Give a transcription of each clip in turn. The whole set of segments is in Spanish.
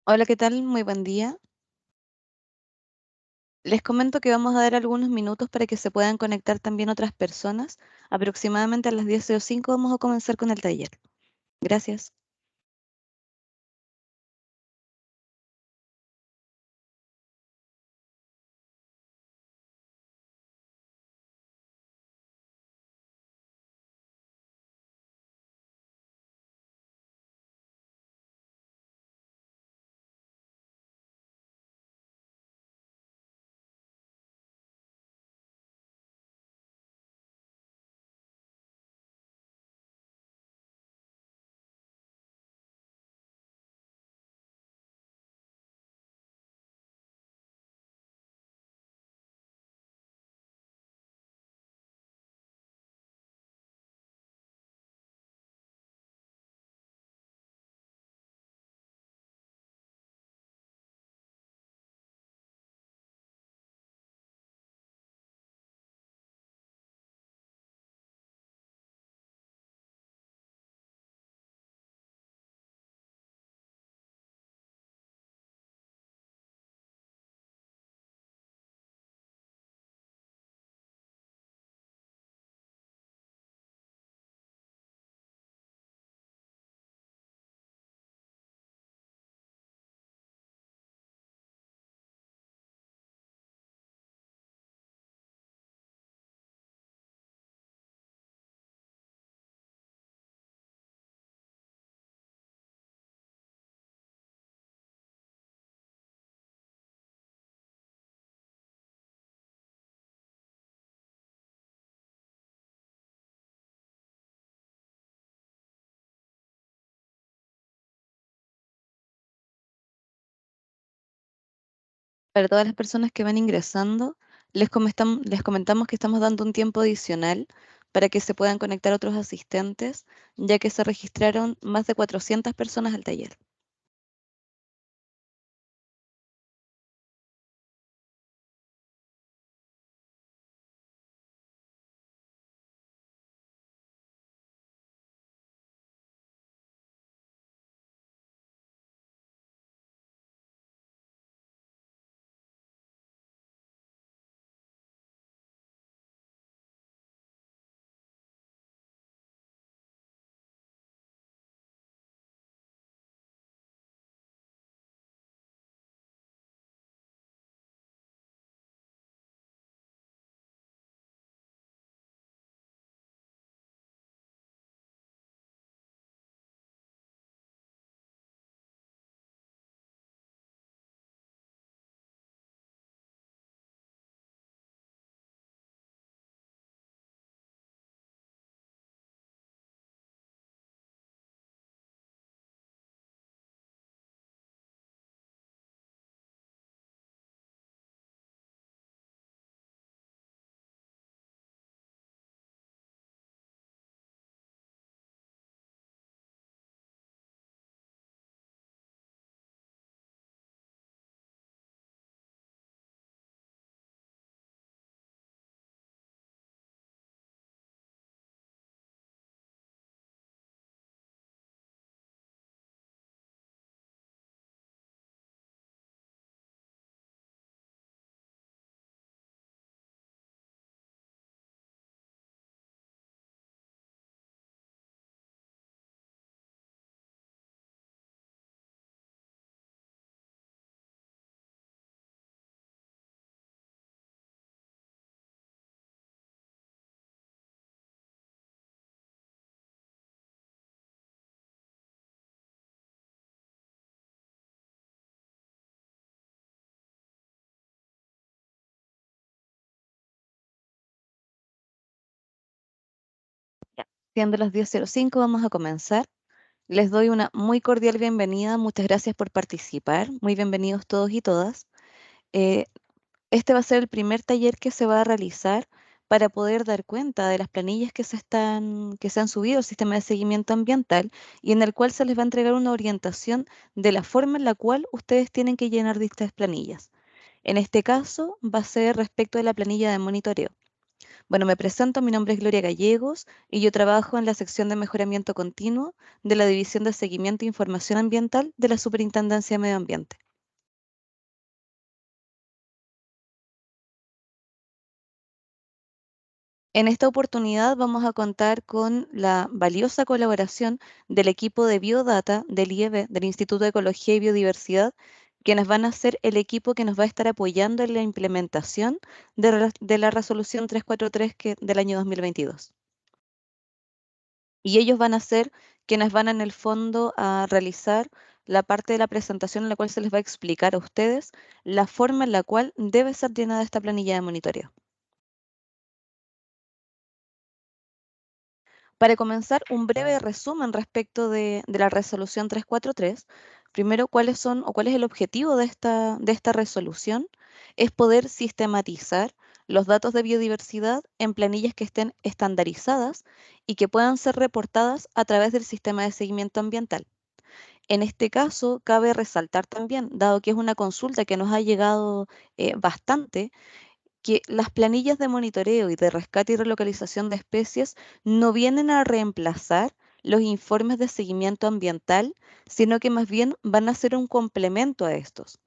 Hola, ¿qué tal? Muy buen día. Les comento que vamos a dar algunos minutos para que se puedan conectar también otras personas. Aproximadamente a las 10:05 vamos a comenzar con el taller. Gracias. Para todas las personas que van ingresando, les comentamos que estamos dando un tiempo adicional para que se puedan conectar otros asistentes, ya que se registraron más de 400 personas al taller. Ya. Siendo las 10:05, vamos a comenzar. Les doy una muy cordial bienvenida. Muchas gracias por participar. Muy bienvenidos todos y todas. Eh, Este va a ser el primer taller que se va a realizar para poder dar cuenta de las planillas que se han subido al sistema de seguimiento ambiental y en el cual se les va a entregar una orientación de la forma en la cual ustedes tienen que llenar dichas planillas. En este caso va a ser respecto de la planilla de monitoreo. Bueno, me presento, mi nombre es Gloria Gallegos y yo trabajo en la sección de mejoramiento continuo de la División de Seguimiento e Información Ambiental de la Superintendencia de Medio Ambiente. En esta oportunidad vamos a contar con la valiosa colaboración del equipo de Biodata del IEB, del Instituto de Ecología y Biodiversidad, quienes van a ser el equipo que nos va a estar apoyando en la implementación de la resolución 343 del año 2022. Y ellos van a ser quienes van en el fondo a realizar la parte de la presentación en la cual se les va a explicar a ustedes la forma en la cual debe ser llenada esta planilla de monitoreo. Para comenzar, un breve resumen respecto de la resolución 343. Primero, ¿cuáles son o cuál es el objetivo de esta resolución? Es poder sistematizar los datos de biodiversidad en planillas que estén estandarizadas y que puedan ser reportadas a través del sistema de seguimiento ambiental. En este caso, cabe resaltar también, dado que es una consulta que nos ha llegado bastante, que las planillas de monitoreo y de rescate y relocalización de especies no vienen a reemplazar los informes de seguimiento ambiental, sino que más bien van a ser un complemento a estos.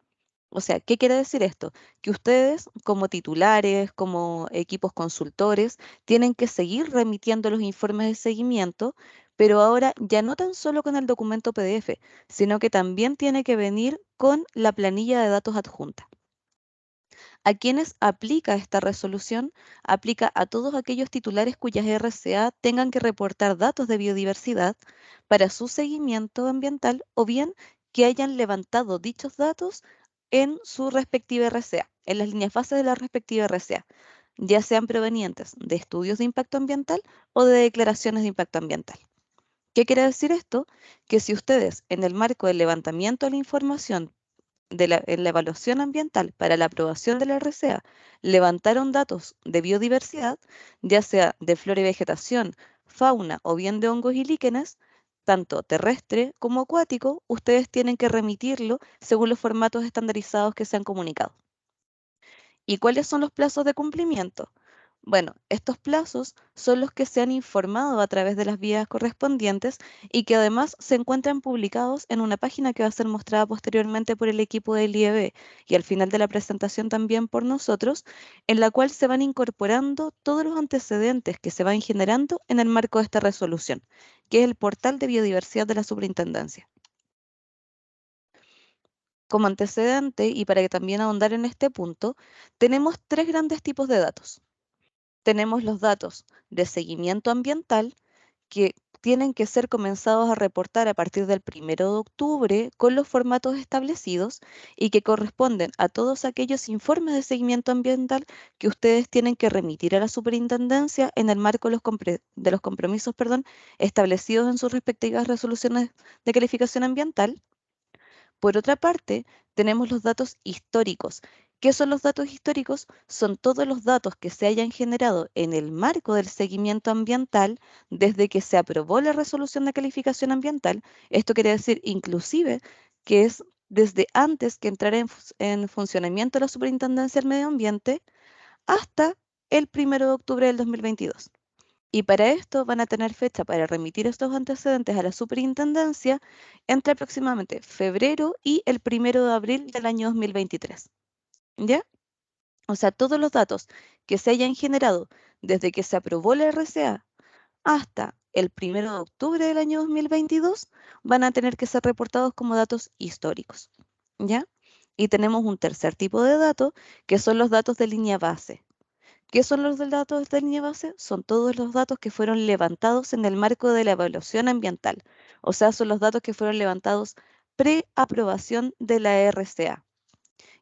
O sea, ¿qué quiere decir esto? Que ustedes, como titulares, como equipos consultores, tienen que seguir remitiendo los informes de seguimiento, pero ahora ya no tan solo con el documento PDF, sino que también tiene que venir con la planilla de datos adjunta. ¿A quienes aplica esta resolución? Aplica a todos aquellos titulares cuyas RCA tengan que reportar datos de biodiversidad para su seguimiento ambiental o bien que hayan levantado dichos datos en su respectiva RCA, en las líneas bases de la respectiva RCA, ya sean provenientes de estudios de impacto ambiental o de declaraciones de impacto ambiental. ¿Qué quiere decir esto? Que si ustedes en el marco del levantamiento de la información en la evaluación ambiental para la aprobación de la RCA levantaron datos de biodiversidad, ya sea de flora y vegetación, fauna o bien de hongos y líquenes, tanto terrestre como acuático, ustedes tienen que remitirlo según los formatos estandarizados que se han comunicado. ¿Y cuáles son los plazos de cumplimiento? Bueno, estos plazos son los que se han informado a través de las vías correspondientes y que además se encuentran publicados en una página que va a ser mostrada posteriormente por el equipo del IEB y al final de la presentación también por nosotros, en la cual se van incorporando todos los antecedentes que se van generando en el marco de esta resolución, que es el portal de biodiversidad de la superintendencia. Como antecedente, y para que también ahondar en este punto, tenemos tres grandes tipos de datos. Tenemos los datos de seguimiento ambiental que tienen que ser comenzados a reportar a partir del 1 de octubre con los formatos establecidos y que corresponden a todos aquellos informes de seguimiento ambiental que ustedes tienen que remitir a la superintendencia en el marco de los compromisos, establecidos en sus respectivas resoluciones de calificación ambiental. Por otra parte, tenemos los datos históricos. ¿Qué son los datos históricos? Son todos los datos que se hayan generado en el marco del seguimiento ambiental desde que se aprobó la resolución de calificación ambiental. Esto quiere decir inclusive que es desde antes que entrara en funcionamiento la Superintendencia del Medio Ambiente hasta el 1 de octubre del 2022. Y para esto van a tener fecha para remitir estos antecedentes a la superintendencia entre aproximadamente febrero y el 1 de abril del año 2023. ¿Ya? O sea, todos los datos que se hayan generado desde que se aprobó la RCA hasta el 1 de octubre del año 2022 van a tener que ser reportados como datos históricos. ¿Ya? Y tenemos un tercer tipo de datos que son los datos de línea base. ¿Qué son los datos de línea base? Son todos los datos que fueron levantados en el marco de la evaluación ambiental. O sea, son los datos que fueron levantados pre-aprobación de la RCA.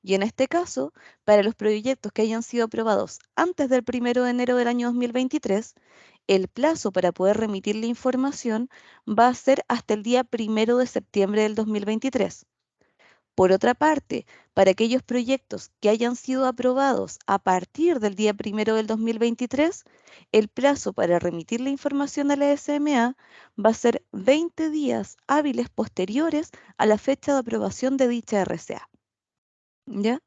Y en este caso, para los proyectos que hayan sido aprobados antes del 1 de enero del año 2023, el plazo para poder remitir la información va a ser hasta el día 1 de septiembre del 2023. Por otra parte, para aquellos proyectos que hayan sido aprobados a partir del día 1 del 2023, el plazo para remitir la información a la SMA va a ser 20 días hábiles posteriores a la fecha de aprobación de dicha RCA. ¿Ya?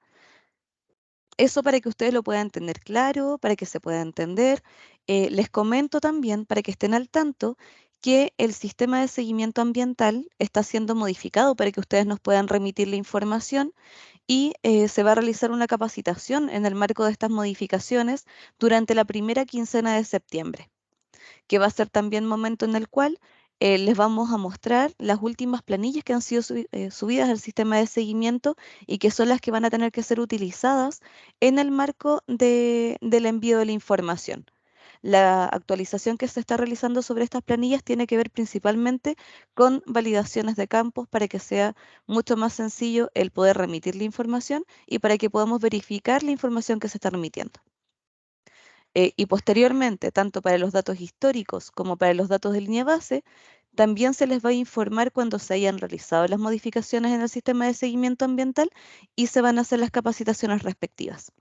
Eso para que ustedes lo puedan tener claro, para que se pueda entender. Les comento también, para que estén al tanto, que el sistema de seguimiento ambiental está siendo modificado para que ustedes nos puedan remitir la información y se va a realizar una capacitación en el marco de estas modificaciones durante la primera quincena de septiembre, que va a ser también momento en el cual les vamos a mostrar las últimas planillas que han sido subidas al sistema de seguimiento y que son las que van a tener que ser utilizadas en el marco del envío de la información. La actualización que se está realizando sobre estas planillas tiene que ver principalmente con validaciones de campos para que sea mucho más sencillo el poder remitir la información y para que podamos verificar la información que se está remitiendo. Y posteriormente, tanto para los datos históricos como para los datos de línea base, también se les va a informar cuando se hayan realizado las modificaciones en el sistema de seguimiento ambiental y se van a hacer las capacitaciones respectivas.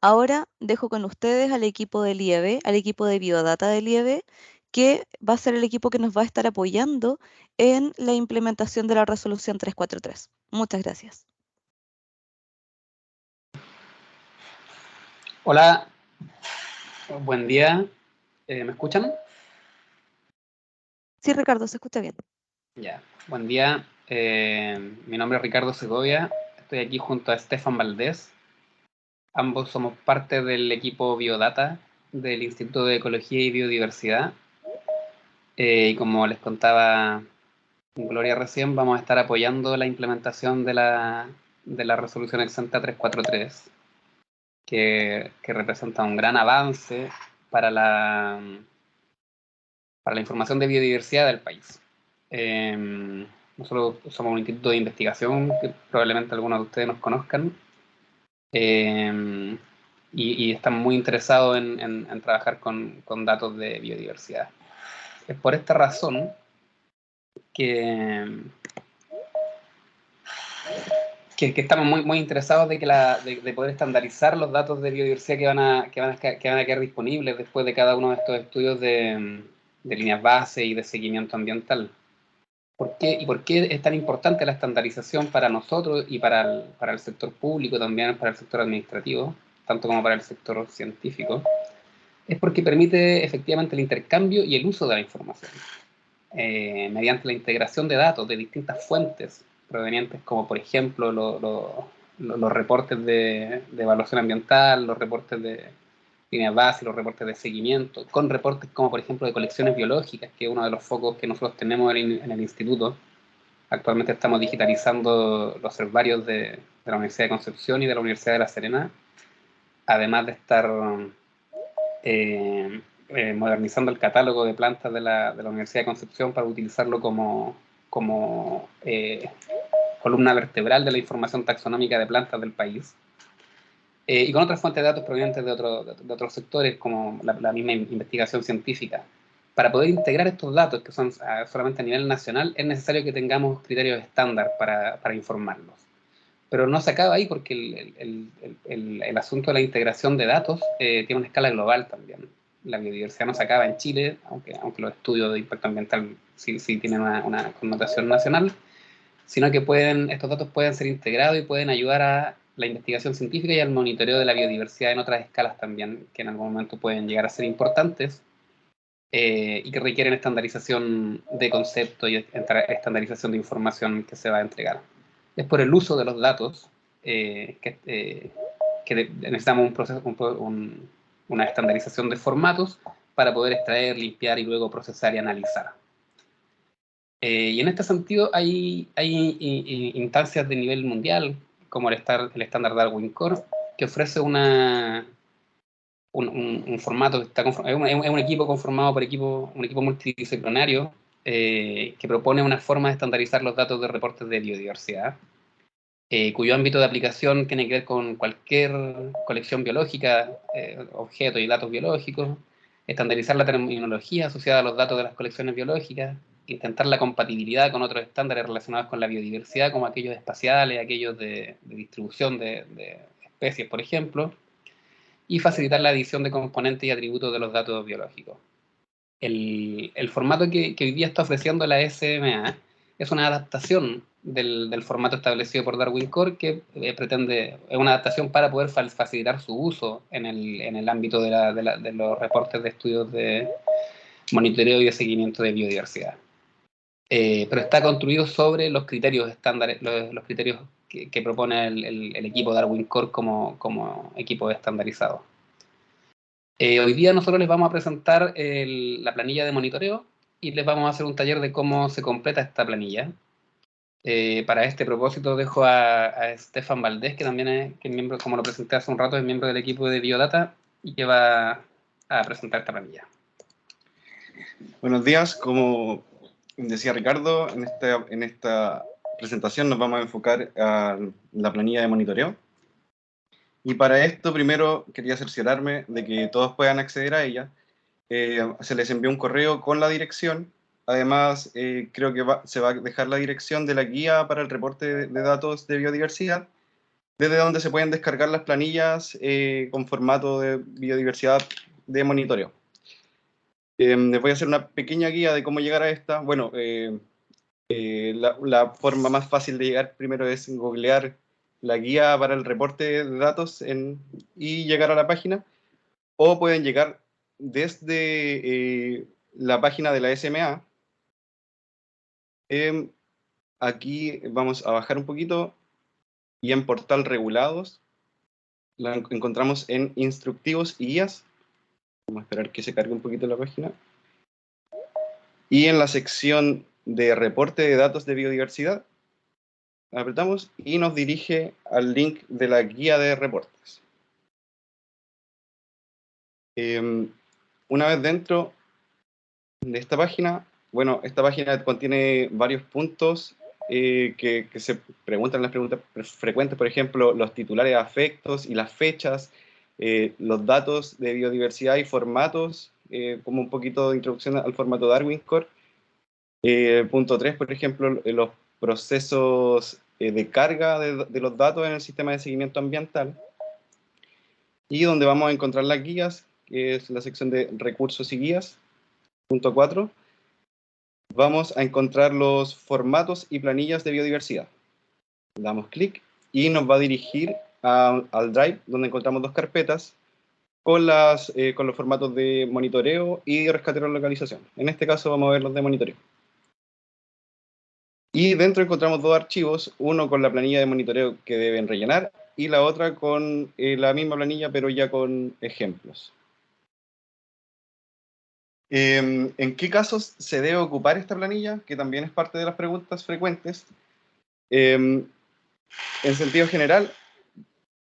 Ahora dejo con ustedes al equipo del IEB, al equipo de Biodata del IEB, que va a ser el equipo que nos va a estar apoyando en la implementación de la resolución 343. Muchas gracias. Hola, buen día. ¿Me escuchan? Sí, Ricardo, se escucha bien. Ya, buen día. Mi nombre es Ricardo Segovia. Estoy aquí junto a Estefan Valdés. Ambos somos parte del equipo Biodata del Instituto de Ecología y Biodiversidad. Y como les contaba Gloria recién, vamos a estar apoyando la implementación de la resolución exenta 343, que representa un gran avance para la información de biodiversidad del país. Nosotros somos un instituto de investigación que probablemente algunos de ustedes nos conozcan, y están muy interesados en trabajar con datos de biodiversidad. Es por esta razón que estamos muy interesados de poder estandarizar los datos de biodiversidad que van a quedar disponibles después de cada uno de estos estudios de líneas base y de seguimiento ambiental. ¿Por qué es tan importante la estandarización para nosotros y para el sector público, también para el sector administrativo, tanto como para el sector científico? Es porque permite efectivamente el intercambio y el uso de la información, mediante la integración de datos de distintas fuentes provenientes, como por ejemplo los reportes de evaluación ambiental, los reportes de líneas base, los reportes de seguimiento, con reportes como por ejemplo de colecciones biológicas, que es uno de los focos que nosotros tenemos en el instituto. Actualmente estamos digitalizando los herbarios de la Universidad de Concepción y de la Universidad de La Serena, además de estar modernizando el catálogo de plantas de la Universidad de Concepción para utilizarlo como columna vertebral de la información taxonómica de plantas del país. Y con otras fuentes de datos provenientes de otros sectores, como la misma investigación científica. Para poder integrar estos datos, que son solamente a nivel nacional, es necesario que tengamos criterios estándar para informarlos. Pero no se acaba ahí, porque el asunto de la integración de datos tiene una escala global también. La biodiversidad no se acaba en Chile, aunque los estudios de impacto ambiental sí tienen una connotación nacional, sino que estos datos pueden ser integrados y pueden ayudar a la investigación científica y al monitoreo de la biodiversidad en otras escalas también, que en algún momento pueden llegar a ser importantes, y que requieren estandarización de conceptos y estandarización de información que se va a entregar. Es por el uso de los datos que necesitamos una estandarización de formatos para poder extraer, limpiar y luego procesar y analizar. Y en este sentido hay instancias de nivel mundial, como el estándar Darwin Core, que ofrece un formato que es un equipo conformado por un equipo multidisciplinario, que propone una forma de estandarizar los datos de reportes de biodiversidad, cuyo ámbito de aplicación tiene que ver con cualquier colección biológica, objetos y datos biológicos, estandarizar la terminología asociada a los datos de las colecciones biológicas, intentar la compatibilidad con otros estándares relacionados con la biodiversidad, como aquellos espaciales, aquellos de distribución de especies, por ejemplo, y facilitar la adición de componentes y atributos de los datos biológicos. El formato que hoy día está ofreciendo la SMA es una adaptación del formato establecido por Darwin Core que es una adaptación para poder facilitar su uso en el ámbito de los reportes de estudios de monitoreo y de seguimiento de biodiversidad. Pero está construido sobre los criterios estándares, los criterios que propone el equipo Darwin Core como equipo estandarizado. Hoy día nosotros les vamos a presentar la planilla de monitoreo y les vamos a hacer un taller de cómo se completa esta planilla. Para este propósito dejo a Stefan Valdés, que también es miembro, como lo presenté hace un rato, es miembro del equipo de Biodata y que va a presentar esta planilla. Buenos días, como decía Ricardo, en esta presentación nos vamos a enfocar a la planilla de monitoreo. Y para esto primero quería cerciorarme de que todos puedan acceder a ella. Se les envió un correo con la dirección. Además, creo que se va a dejar la dirección de la guía para el reporte de datos de biodiversidad, desde donde se pueden descargar las planillas con formato de biodiversidad de monitoreo. Les voy a hacer una pequeña guía de cómo llegar a esta. Bueno, la forma más fácil de llegar primero es googlear la guía para el reporte de datos y llegar a la página, o pueden llegar desde la página de la SMA. Aquí vamos a bajar un poquito y en portal regulados la encontramos en instructivos y guías. Vamos a esperar que se cargue un poquito la página. Y en la sección de reporte de datos de biodiversidad, apretamos y nos dirige al link de la guía de reportes. Una vez dentro de esta página, bueno, esta página contiene varios puntos que se preguntan las preguntas frecuentes, por ejemplo, los titulares de afectos y las fechas, los datos de biodiversidad y formatos, como un poquito de introducción al formato Darwin Core. Punto 3, por ejemplo, los procesos de carga de los datos en el sistema de seguimiento ambiental. Y donde vamos a encontrar las guías, que es la sección de recursos y guías. Punto 4. Vamos a encontrar los formatos y planillas de biodiversidad. Damos clic y nos va a dirigir al Drive, donde encontramos dos carpetas con los formatos de monitoreo y rescate y localización. En este caso vamos a ver los de monitoreo. Y dentro encontramos dos archivos, uno con la planilla de monitoreo que deben rellenar y la otra con la misma planilla pero ya con ejemplos. ¿En qué casos se debe ocupar esta planilla? Que también es parte de las preguntas frecuentes. En sentido general,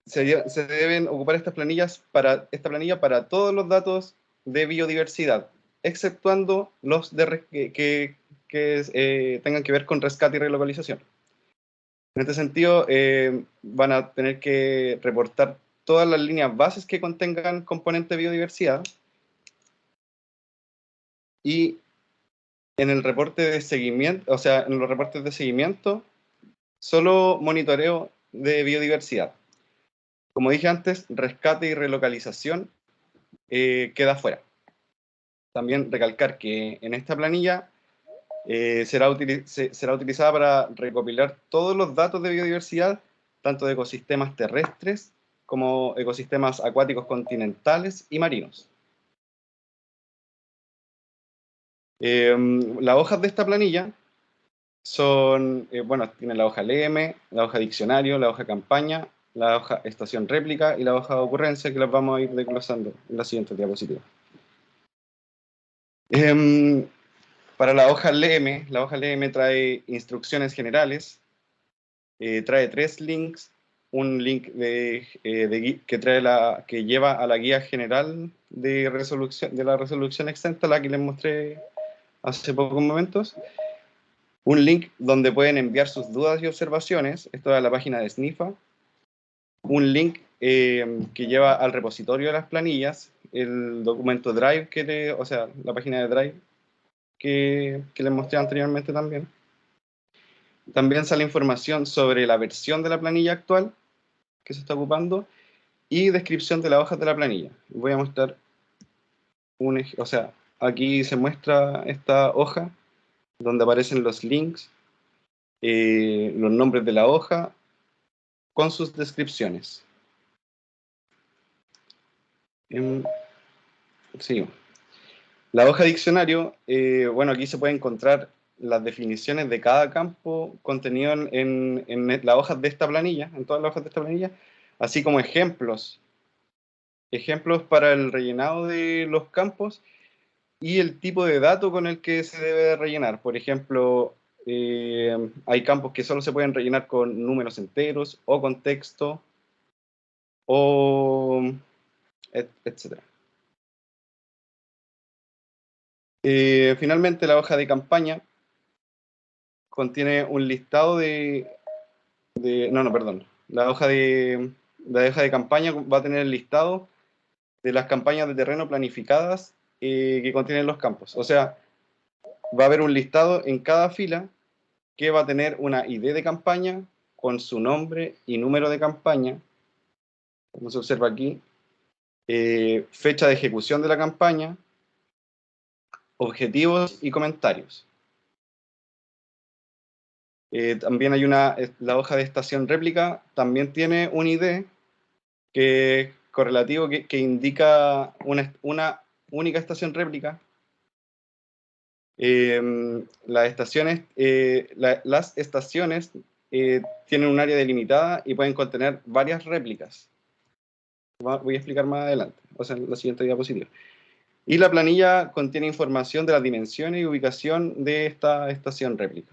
se deben ocupar esta planilla para todos los datos de biodiversidad, exceptuando los que tengan que ver con rescate y relocalización. En este sentido, van a tener que reportar todas las líneas bases que contengan componente biodiversidad, y en el reporte de seguimiento, o sea, en los reportes de seguimiento, solo monitoreo de biodiversidad. Como dije antes, rescate y relocalización queda fuera. También recalcar que en esta planilla será utilizada para recopilar todos los datos de biodiversidad, tanto de ecosistemas terrestres como ecosistemas acuáticos continentales y marinos. Las hojas de esta planilla son, bueno, tienen la hoja LM, la hoja diccionario, la hoja campaña, la hoja estación réplica y la hoja de ocurrencia, que las vamos a ir desglosando en la siguiente diapositiva. Para la hoja LM trae instrucciones generales, trae 3 links, un link que lleva a la guía general de la resolución exenta, la que les mostré hace pocos momentos, un link donde pueden enviar sus dudas y observaciones, esto es a la página de SNIFA, un link que lleva al repositorio de las planillas, el documento Drive, o sea, la página de Drive que les mostré anteriormente también. También sale información sobre la versión de la planilla actual que se está ocupando y descripción de las hojas de la planilla. Voy a mostrar o sea, aquí se muestra esta hoja donde aparecen los links los nombres de la hoja con sus descripciones. Sí. La hoja diccionario, bueno, aquí se puede encontrar las definiciones de cada campo contenido en las hojas de esta planilla, en todas las hojas de esta planilla, así como ejemplos para el rellenado de los campos y el tipo de dato con el que se debe rellenar. Por ejemplo, hay campos que solo se pueden rellenar con números enteros o con texto, o etcétera. Finalmente, la hoja de campaña contiene un listado perdón. La hoja de campaña va a tener el listado de las campañas de terreno planificadas que contienen los campos. O sea, va a haber un listado en cada fila que va a tener una ID de campaña con su nombre y número de campaña, como se observa aquí, fecha de ejecución de la campaña, objetivos y comentarios. También hay la hoja de estación réplica, también tiene un ID que es correlativo, que indica una única estación réplica. Las estaciones tienen un área delimitada y pueden contener varias réplicas. Voy a explicar más adelante, o sea, en la siguiente diapositiva. Y la planilla contiene información de las dimensiones y ubicación de esta estación réplica.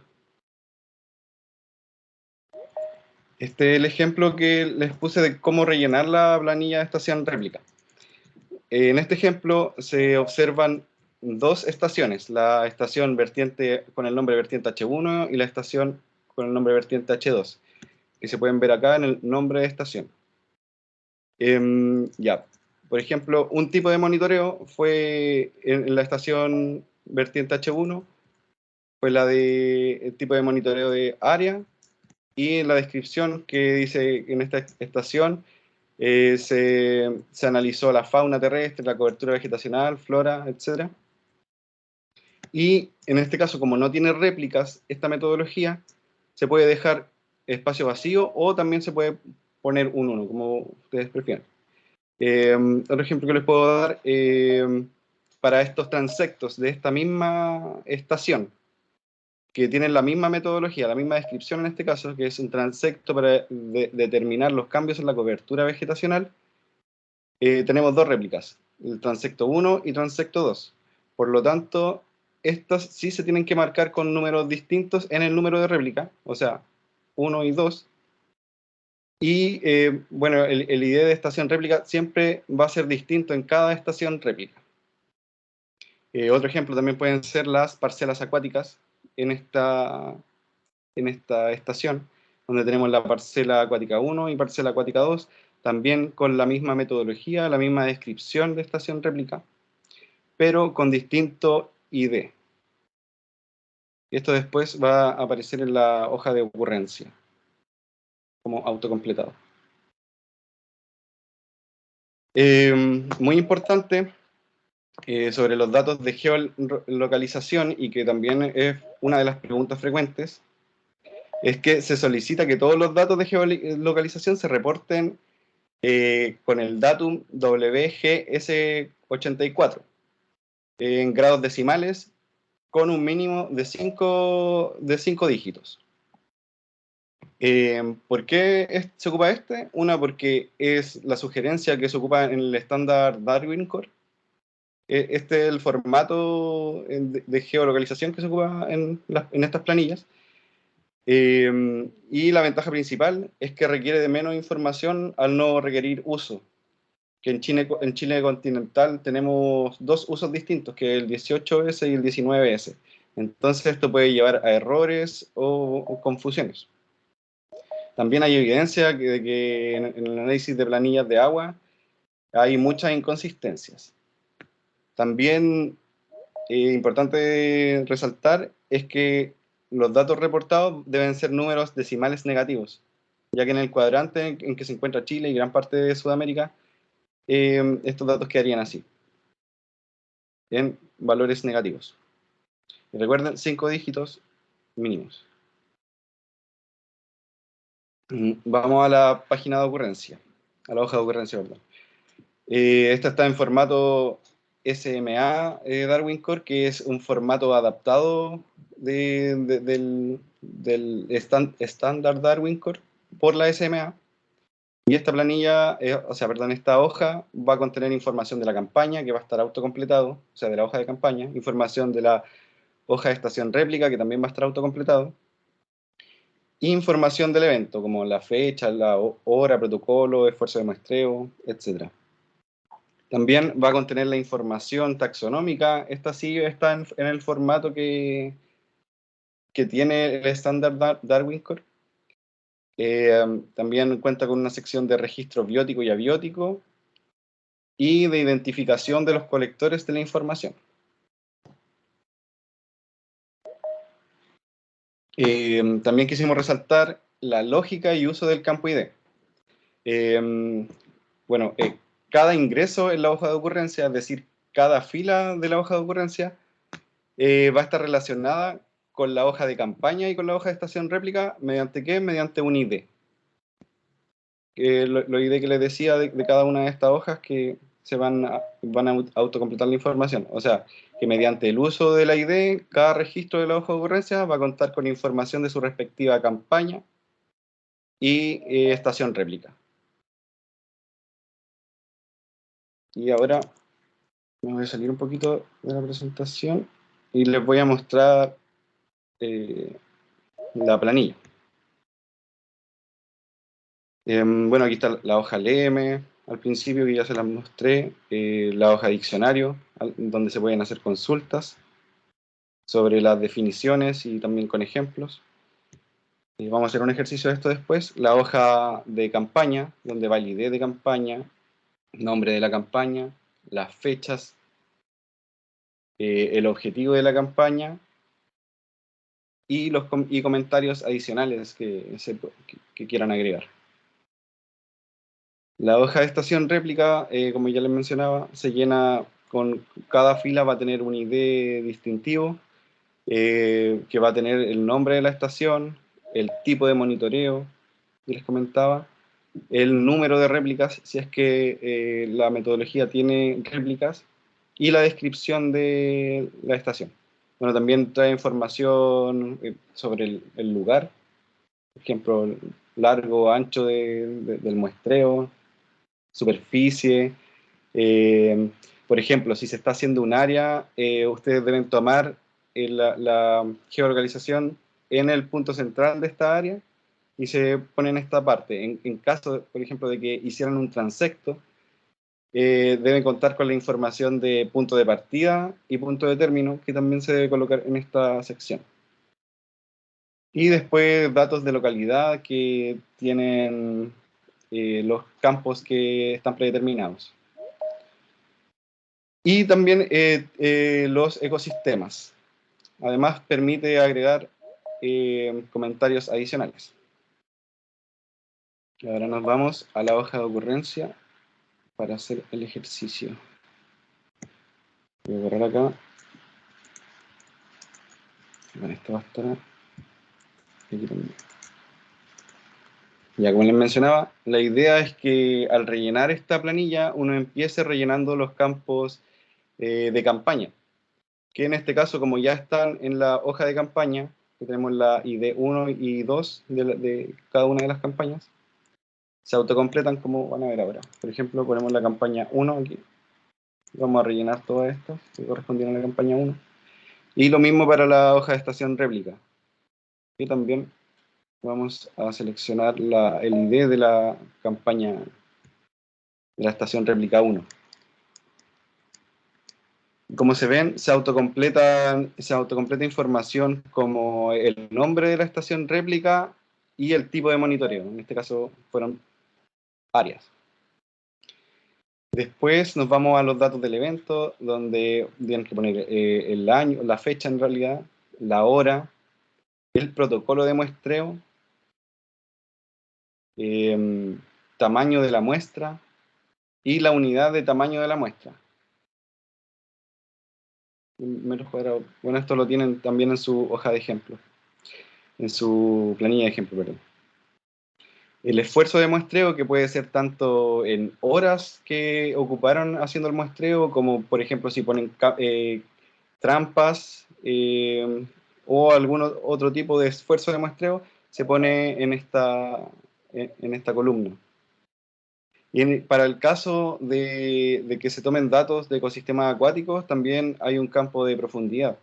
Este es el ejemplo que les puse de cómo rellenar la planilla de estación réplica. En este ejemplo se observan dos estaciones, la estación vertiente con el nombre vertiente H1 y la estación con el nombre vertiente H2, que se pueden ver acá en el nombre de estación. Ya, por ejemplo, un tipo de monitoreo fue en la estación vertiente H1, fue el tipo de monitoreo de área, y en la descripción que dice en esta estación se analizó la fauna terrestre, la cobertura vegetacional, flora, etc. Y en este caso, como no tiene réplicas, esta metodología se puede dejar espacio vacío o también se puede poner un 1, como ustedes prefieran. Otro ejemplo que les puedo dar, para estos transectos de esta misma estación, que tienen la misma metodología, la misma descripción en este caso, que es un transecto para determinar los cambios en la cobertura vegetacional, tenemos dos réplicas, el transecto 1 y transecto 2. Por lo tanto, estas sí se tienen que marcar con números distintos en el número de réplica, o sea, 1 y 2. Y bueno, el ID de estación réplica siempre va a ser distinto en cada estación réplica. Otro ejemplo también pueden ser las parcelas acuáticas en esta estación, donde tenemos la parcela acuática 1 y parcela acuática 2, también con la misma metodología, la misma descripción de estación réplica, pero con distinto ID. Esto después va a aparecer en la hoja de ocurrencia, como autocompletado. Muy importante, sobre los datos de geolocalización, y que también es una de las preguntas frecuentes, es que se solicita que todos los datos de geolocalización se reporten con el datum WGS84 en grados decimales con un mínimo de 5 dígitos. ¿Por qué se ocupa este? Una, porque es la sugerencia que se ocupa en el estándar Darwin Core. Este es el formato de geolocalización que se ocupa en estas planillas. Y la ventaja principal es que requiere de menos información al no requerir uso. Que en Chile continental tenemos dos usos distintos, que es el 18S y el 19S. Entonces esto puede llevar a errores o confusiones. También hay evidencia de que en el análisis de planillas de agua hay muchas inconsistencias. También importante resaltar es que los datos reportados deben ser números decimales negativos, ya que en el cuadrante en que se encuentra Chile y gran parte de Sudamérica, estos datos quedarían así, en valores negativos. Y recuerden, 5 dígitos mínimos. Vamos a la página de ocurrencia, a la hoja de ocurrencia, perdón. Esta está en formato SMA Darwin Core, que es un formato adaptado del estándar Darwin Core por la SMA. Y esta planilla, esta hoja va a contener información de la campaña, que va a estar autocompletado, o sea, de la hoja de campaña, información de la hoja de estación réplica, que también va a estar autocompletado, e información del evento, como la fecha, la hora, protocolo, esfuerzo de muestreo, etc. También va a contener la información taxonómica. Esta sí está en el formato que tiene el estándar Darwin Core. También cuenta con una sección de registro biótico y abiótico y de identificación de los colectores de la información. También quisimos resaltar la lógica y uso del campo ID. Cada ingreso en la hoja de ocurrencia, es decir, cada fila de la hoja de ocurrencia, va a estar relacionada con la hoja de campaña y con la hoja de estación réplica, ¿mediante qué? Mediante un ID. Lo ID que les decía de cada una de estas hojas que van a autocompletar la información. O sea, que mediante el uso del ID, cada registro de la hoja de ocurrencia va a contar con información de su respectiva campaña y estación réplica. Y ahora me voy a salir un poquito de la presentación y les voy a mostrar la planilla. Aquí está la hoja LM, al principio que ya se las mostré, la hoja diccionario, donde se pueden hacer consultas sobre las definiciones y también con ejemplos. Vamos a hacer un ejercicio de esto después. La hoja de campaña, donde va el ID de campaña, nombre de la campaña, las fechas, el objetivo de la campaña y los comentarios adicionales que quieran agregar. La hoja de estación réplica, como ya les mencionaba, se llena con cada fila, va a tener un ID distintivo, que va a tener el nombre de la estación, el tipo de monitoreo que les comentaba, el número de réplicas, si es que la metodología tiene réplicas, y la descripción de la estación. Bueno, también trae información sobre el lugar, por ejemplo, largo, ancho del muestreo, superficie. Por ejemplo, si se está haciendo un área, ustedes deben tomar la geolocalización en el punto central de esta área y se pone en esta parte. En caso, por ejemplo, de que hicieran un transecto, deben contar con la información de punto de partida y punto de término, que también se debe colocar en esta sección. Y después datos de localidad que tienen los campos que están predeterminados. Y también los ecosistemas. Además, permite agregar comentarios adicionales. Y ahora nos vamos a la hoja de ocurrencia para hacer el ejercicio. Voy a borrar acá. Bueno, esto va a estar aquí también. Ya, como les mencionaba, la idea es que al rellenar esta planilla, uno empiece rellenando los campos de campaña, que en este caso, como ya están en la hoja de campaña, que tenemos la ID 1 y 2 de cada una de las campañas, se autocompletan como van a ver ahora. Por ejemplo, ponemos la campaña 1 aquí. Vamos a rellenar todo esto que correspondieron a la campaña 1. Y lo mismo para la hoja de estación réplica. Y también vamos a seleccionar el ID de la campaña de la estación réplica 1. Como se ven, se autocompleta información como el nombre de la estación réplica y el tipo de monitoreo. En este caso fueron áreas. Después nos vamos a los datos del evento, donde tienen que poner el año, la fecha en realidad, la hora, el protocolo de muestreo, tamaño de la muestra y la unidad de tamaño de la muestra. Metros cuadrados. Bueno, esto lo tienen también en su hoja de ejemplo, en su planilla de ejemplo, perdón. El esfuerzo de muestreo, que puede ser tanto en horas que ocuparon haciendo el muestreo, como por ejemplo si ponen trampas o algún otro tipo de esfuerzo de muestreo, se pone en esta columna. Y para el caso de que se tomen datos de ecosistemas acuáticos, también hay un campo de profundidad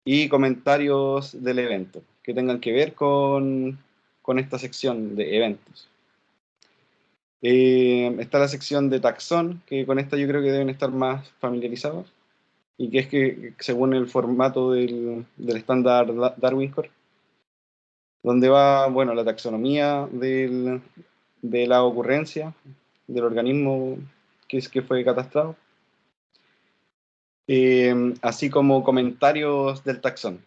y comentarios del evento que tengan que ver con esta sección de eventos. Está la sección de taxón, que con esta yo creo que deben estar más familiarizados, y que es que según el formato del estándar Darwin Core, donde va, bueno, la taxonomía de la ocurrencia del organismo que fue catastrado, así como comentarios del taxón.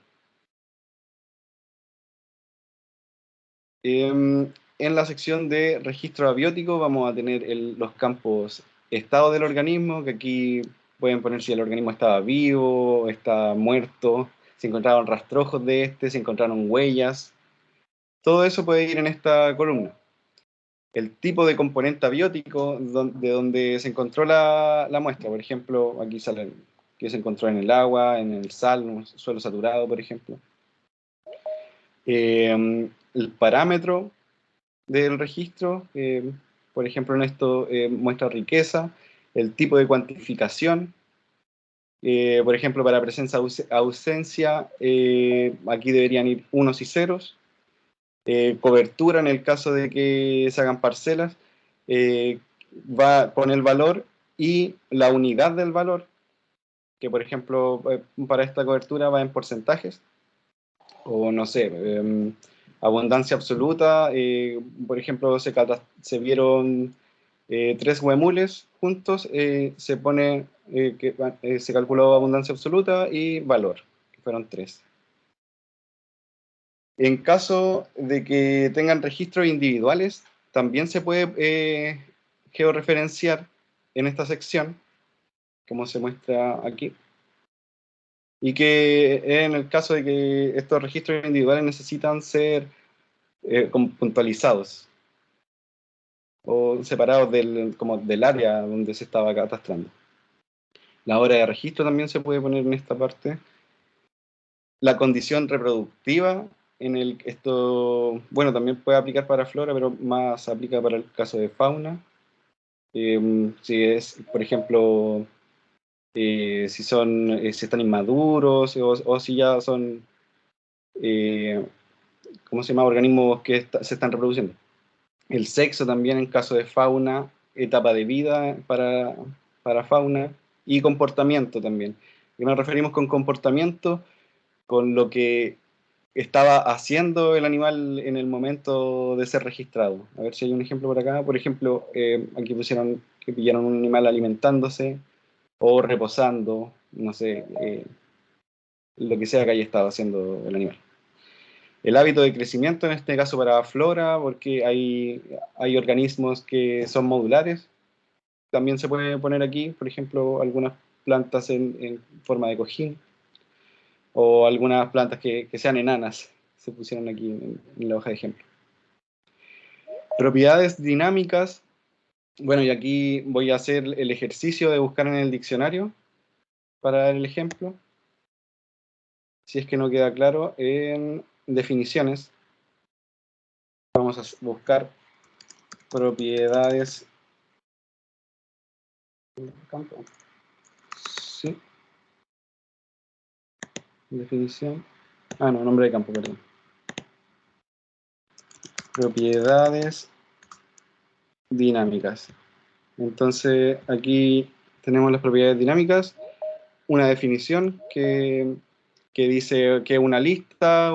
En la sección de registro abiótico vamos a tener los campos estado del organismo, que aquí pueden poner si el organismo estaba vivo, está muerto, si encontraron rastrojos de si encontraron huellas. Todo eso puede ir en esta columna. El tipo de componente abiótico de donde se encontró la muestra, por ejemplo, aquí sale que se encontró en el agua, en el sal, en un suelo saturado, por ejemplo. El parámetro del registro, por ejemplo, en esto muestra riqueza, el tipo de cuantificación, por ejemplo, para presencia ausencia, aquí deberían ir unos y ceros, cobertura en el caso de que se hagan parcelas, va con el valor y la unidad del valor, que por ejemplo para esta cobertura va en porcentajes, o no sé, abundancia absoluta, por ejemplo, se vieron 3 huemules juntos, se pone que se calculó abundancia absoluta y valor, que fueron 3. En caso de que tengan registros individuales, también se puede georreferenciar en esta sección, como se muestra aquí. Y que en el caso de que estos registros individuales necesitan ser puntualizados o separados como del área donde se estaba catastrando. La hora de registro también se puede poner en esta parte. La condición reproductiva, bueno, también puede aplicar para flora, pero más aplica para el caso de fauna. Si es, por ejemplo, si están inmaduros o si ya son, ¿cómo se llama? Organismos que se están reproduciendo. El sexo también en caso de fauna, etapa de vida para fauna y comportamiento también. ¿A qué nos referimos con comportamiento? Con lo que estaba haciendo el animal en el momento de ser registrado. A ver si hay un ejemplo por acá. Por ejemplo, aquí pusieron que pillaron un animal alimentándose o reposando, no sé, lo que sea que haya estado haciendo el animal. El hábito de crecimiento, en este caso para flora, porque hay organismos que son modulares. También se puede poner aquí, por ejemplo, algunas plantas en forma de cojín, o algunas plantas que sean enanas, se pusieron aquí en la hoja de ejemplo. Propiedades dinámicas. Bueno, y aquí voy a hacer el ejercicio de buscar en el diccionario para dar el ejemplo. Si es que no queda claro, en definiciones vamos a buscar propiedades. Sí. Definición. Ah, no, nombre de campo, perdón. Propiedades dinámicas. Entonces, aquí tenemos las propiedades dinámicas. Una definición que dice que es una lista,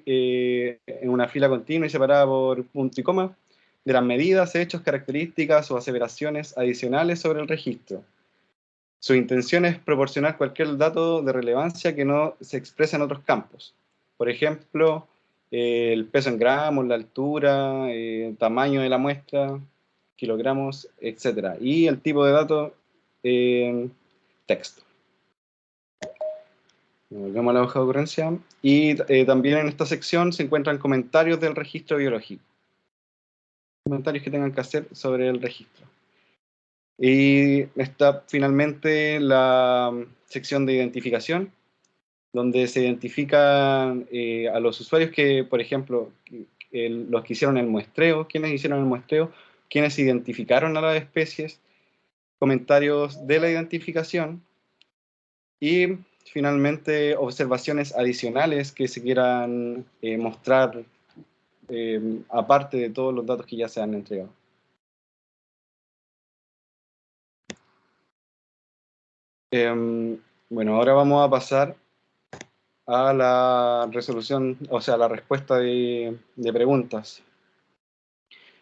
en una fila continua y separada por punto y coma, de las medidas, hechos, características o aseveraciones adicionales sobre el registro. Su intención es proporcionar cualquier dato de relevancia que no se expresa en otros campos. Por ejemplo, el peso en gramos, la altura, tamaño de la muestra, kilogramos, etc. Y el tipo de dato, texto. Volvemos a la hoja de ocurrencia. Y también en esta sección se encuentran comentarios del registro biológico. comentarios que tengan que hacer sobre el registro. Y está finalmente la sección de identificación, donde se identifican a los usuarios que, por ejemplo, los que hicieron el muestreo, quienes hicieron el muestreo, quienes identificaron a las especies, comentarios de la identificación y finalmente observaciones adicionales que se quieran mostrar aparte de todos los datos que ya se han entregado. Bueno, ahora vamos a pasar a la resolución, o sea, la respuesta de preguntas.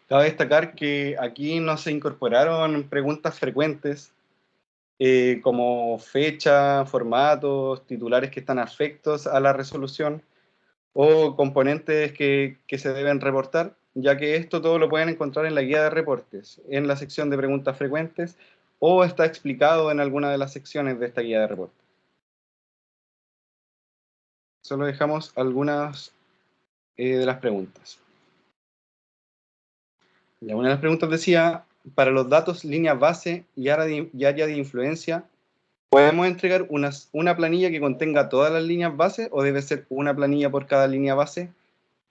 Cabe destacar que aquí no se incorporaron preguntas frecuentes como fecha, formatos, titulares que están afectos a la resolución o componentes que se deben reportar, ya que esto todo lo pueden encontrar en la guía de reportes, en la sección de preguntas frecuentes, o está explicado en alguna de las secciones de esta guía de reportes. Solo dejamos algunas de las preguntas. Ya, una de las preguntas decía, para los datos línea base y área de influencia, ¿podemos entregar una planilla que contenga todas las líneas base o debe ser una planilla por cada línea base?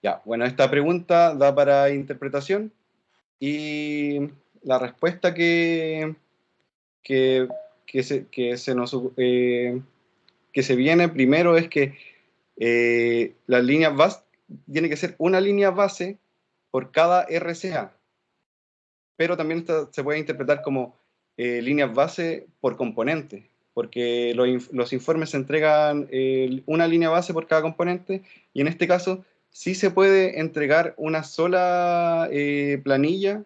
Ya, bueno, esta pregunta da para interpretación y la respuesta que se viene primero es que las líneas base tiene que ser una línea base por cada RCA, pero también se puede interpretar como líneas base por componente, porque los informes se entregan una línea base por cada componente, y en este caso sí se puede entregar una sola planilla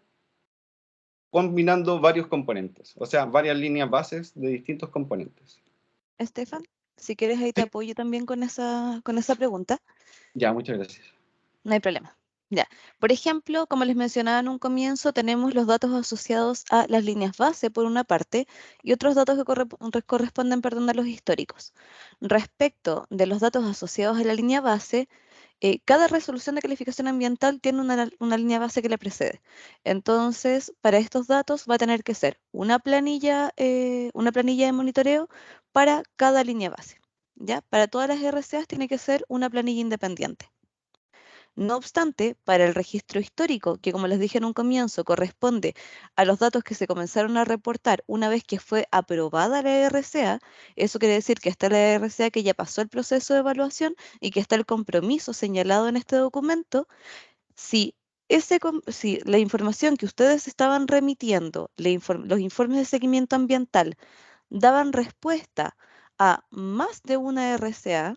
combinando varios componentes, o sea, varias líneas bases de distintos componentes. Estefan, si quieres ahí te Sí. apoyo también con esa pregunta. Ya, muchas gracias. No hay problema. Ya. Por ejemplo, como les mencionaba en un comienzo, tenemos los datos asociados a las líneas base por una parte y otros datos que corresponden, perdón, a los históricos. Respecto de los datos asociados a la línea base, cada resolución de calificación ambiental tiene una línea base que le precede. Entonces, para estos datos va a tener que ser una planilla de monitoreo para cada línea base. ¿Ya? Para todas las RCAs tiene que ser una planilla independiente. No obstante, para el registro histórico, que como les dije en un comienzo, corresponde a los datos que se comenzaron a reportar una vez que fue aprobada la RCA, eso quiere decir que está la RCA que ya pasó el proceso de evaluación y que está el compromiso señalado en este documento. Si si la información que ustedes estaban remitiendo, los informes de seguimiento ambiental, daban respuesta a más de una RCA,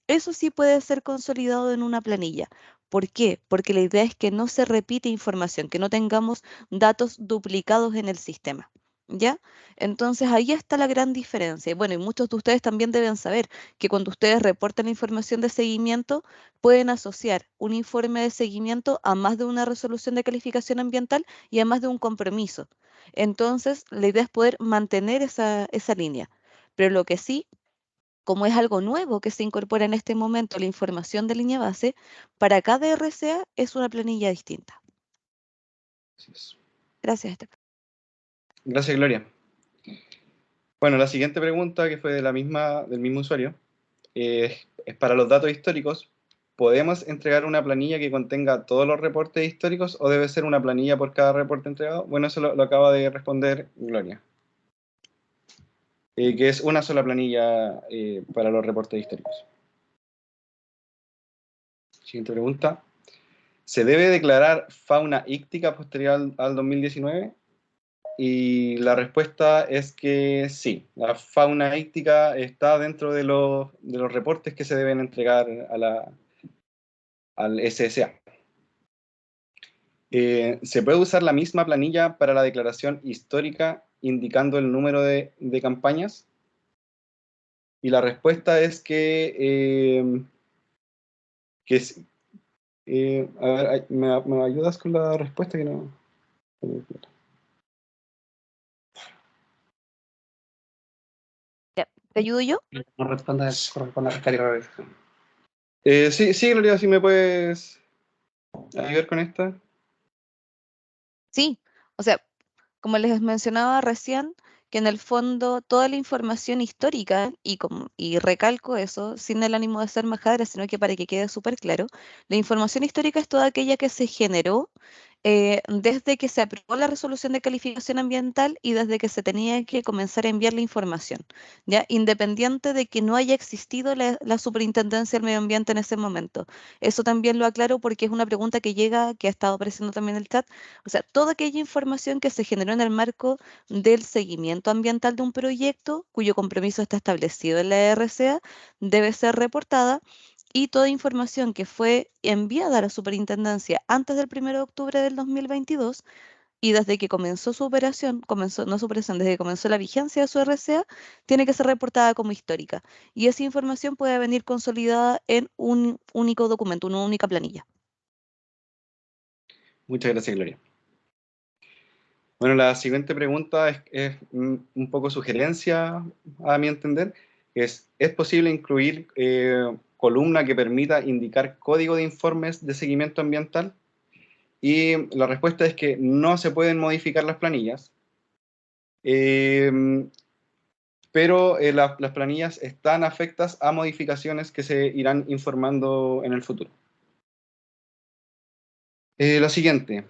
eso sí puede ser consolidado en una planilla. ¿Por qué? Porque la idea es que no se repite información, que no tengamos datos duplicados en el sistema. ¿Ya? Entonces ahí está la gran diferencia. Y bueno, y muchos de ustedes también deben saber que cuando ustedes reportan información de seguimiento, pueden asociar un informe de seguimiento a más de una resolución de calificación ambiental y a más de un compromiso. Entonces, la idea es poder mantener esa línea. Pero lo que sí, como es algo nuevo que se incorpora en este momento, la información de línea base, para cada RCA es una planilla distinta. Gracias, Estefan. Gracias, Gloria. Bueno, la siguiente pregunta, que fue del mismo usuario, es para los datos históricos. ¿Podemos entregar una planilla que contenga todos los reportes históricos o debe ser una planilla por cada reporte entregado? Bueno, eso lo acaba de responder Gloria. Que es una sola planilla para los reportes históricos. Siguiente pregunta. ¿Se debe declarar fauna íctica posterior al 2019? Y la respuesta es que sí. La fauna íctica está dentro de los reportes que se deben entregar al SSA. ¿Se puede usar la misma planilla para la declaración histórica indicando el número de campañas? Y la respuesta es que sí. A ver, ¿me ayudas con la respuesta? Que no. Ya, ¿te ayudo yo? No corresponde a restar y realización. Sí, Gloria, si me puedes ayudar con esta. Sí, o sea, como les mencionaba recién, que en el fondo toda la información histórica, y recalco eso, sin el ánimo de ser majadera, sino que para que quede súper claro, la información histórica es toda aquella que se generó desde que se aprobó la resolución de calificación ambiental y desde que se tenía que comenzar a enviar la información, ¿ya? Independiente de que no haya existido la Superintendencia del Medio Ambiente en ese momento. Eso también lo aclaro porque es una pregunta que llega, que ha estado apareciendo también en el chat. O sea, toda aquella información que se generó en el marco del seguimiento ambiental de un proyecto cuyo compromiso está establecido en la RCA debe ser reportada, y toda información que fue enviada a la superintendencia antes del 1 de octubre del 2022 y desde que comenzó su operación, no su operación, desde que comenzó la vigencia de su RCA, tiene que ser reportada como histórica. Y esa información puede venir consolidada en un único documento, una única planilla. Muchas gracias, Gloria. Bueno, la siguiente pregunta es un poco sugerencia, a mi entender, ¿es posible incluir columna que permita indicar código de informes de seguimiento ambiental? Y la respuesta es que no se pueden modificar las planillas, pero las planillas están afectas a modificaciones que se irán informando en el futuro. La siguiente,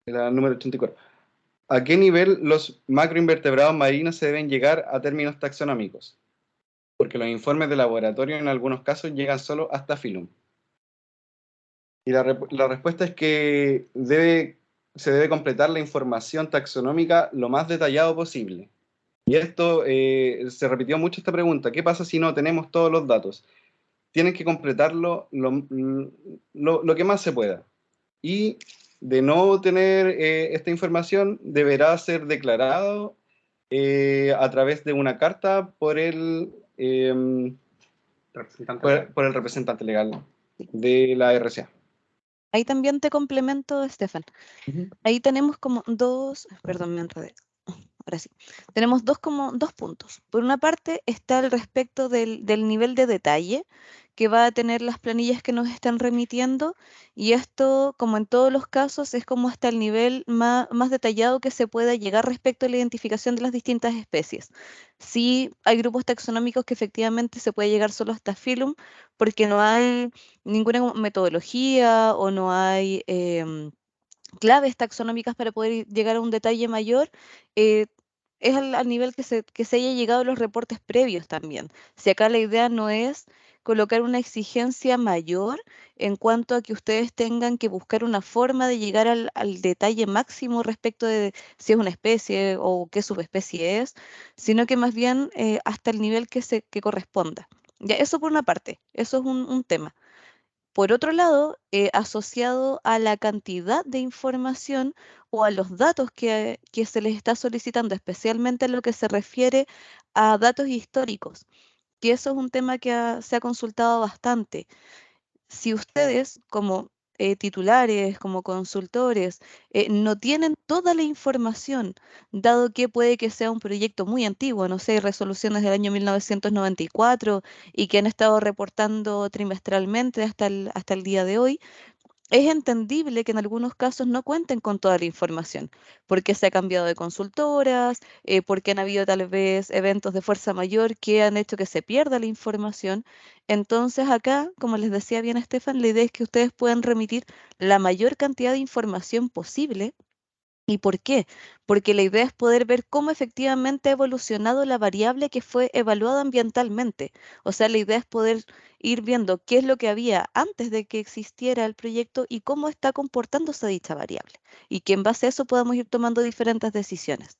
la número 84. ¿A qué nivel los macroinvertebrados marinos se deben llegar a términos taxonómicos? Porque los informes de laboratorio en algunos casos llegan solo hasta Phylum. Y la respuesta es que se debe completar la información taxonómica lo más detallado posible. Y esto se repitió mucho esta pregunta: ¿qué pasa si no tenemos todos los datos? Tienen que completarlo lo que más se pueda. Y de no tener esta información, deberá ser declarado a través de una carta por el representante legal de la RCA. Ahí también te complemento, Estefan. Ahí tenemos como perdón, me enredé. Ahora sí. Tenemos dos puntos. Por una parte está el respecto del nivel de detalle que va a tener las planillas que nos están remitiendo, y esto, como en todos los casos, es como hasta el nivel más detallado que se pueda llegar respecto a la identificación de las distintas especies. Sí, hay grupos taxonómicos que efectivamente se puede llegar solo hasta Phylum porque no hay ninguna metodología o no hay claves taxonómicas para poder llegar a un detalle mayor. eh, es al nivel que se haya llegado a los reportes previos también. Si acá la idea no es colocar una exigencia mayor en cuanto a que ustedes tengan que buscar una forma de llegar al detalle máximo respecto de si es una especie o qué subespecie es, sino que más bien hasta el nivel que corresponda. Ya, eso por una parte, eso es un tema. Por otro lado, asociado a la cantidad de información o a los datos que se les está solicitando, especialmente en lo que se refiere a datos históricos, que eso es un tema que se ha consultado bastante. Si ustedes como titulares, como consultores, no tienen toda la información, dado que puede que sea un proyecto muy antiguo, no sé, resoluciones del año 1994 y que han estado reportando trimestralmente hasta el día de hoy, es entendible que en algunos casos no cuenten con toda la información, porque se ha cambiado de consultoras, porque han habido tal vez eventos de fuerza mayor que han hecho que se pierda la información. Entonces acá, como les decía bien Estefan, la idea es que ustedes puedan remitir la mayor cantidad de información posible. ¿Y por qué? Porque la idea es poder ver cómo efectivamente ha evolucionado la variable que fue evaluada ambientalmente. O sea, la idea es poder ir viendo qué es lo que había antes de que existiera el proyecto y cómo está comportándose dicha variable. Y que en base a eso podamos ir tomando diferentes decisiones.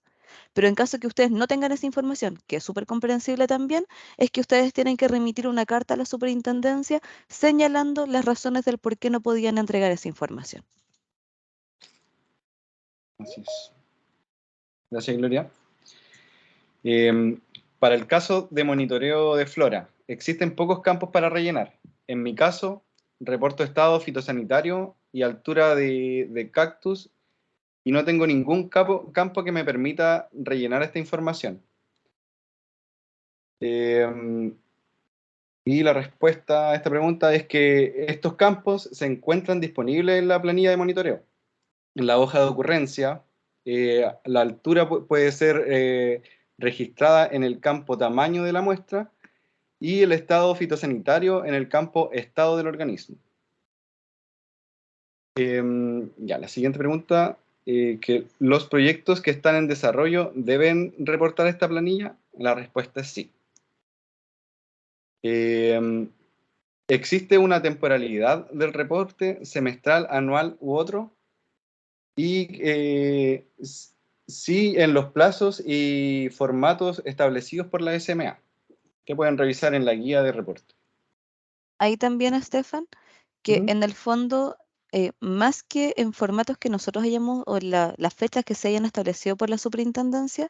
Pero en caso que ustedes no tengan esa información, que es súper comprensible también, es que ustedes tienen que remitir una carta a la superintendencia señalando las razones del por qué no podían entregar esa información. Así es. Gracias, Gloria. Para el caso de monitoreo de flora, existen pocos campos para rellenar. En mi caso, reporto estado fitosanitario y altura de cactus, y no tengo ningún campo que me permita rellenar esta información. Y la respuesta a esta pregunta es que estos campos se encuentran disponibles en la planilla de monitoreo. en la hoja de ocurrencia, la altura puede ser registrada en el campo tamaño de la muestra y el estado fitosanitario en el campo estado del organismo. Ya, la siguiente pregunta, que ¿los proyectos que están en desarrollo deben reportar esta planilla? La respuesta es sí. ¿Existe una temporalidad del reporte, semestral, anual u otro? Y sí, en los plazos y formatos establecidos por la SMA, que pueden revisar en la guía de reporte. Ahí también, Estefan, que en el fondo, más que en formatos que nosotros hayamos o las fechas que se hayan establecido por la superintendencia,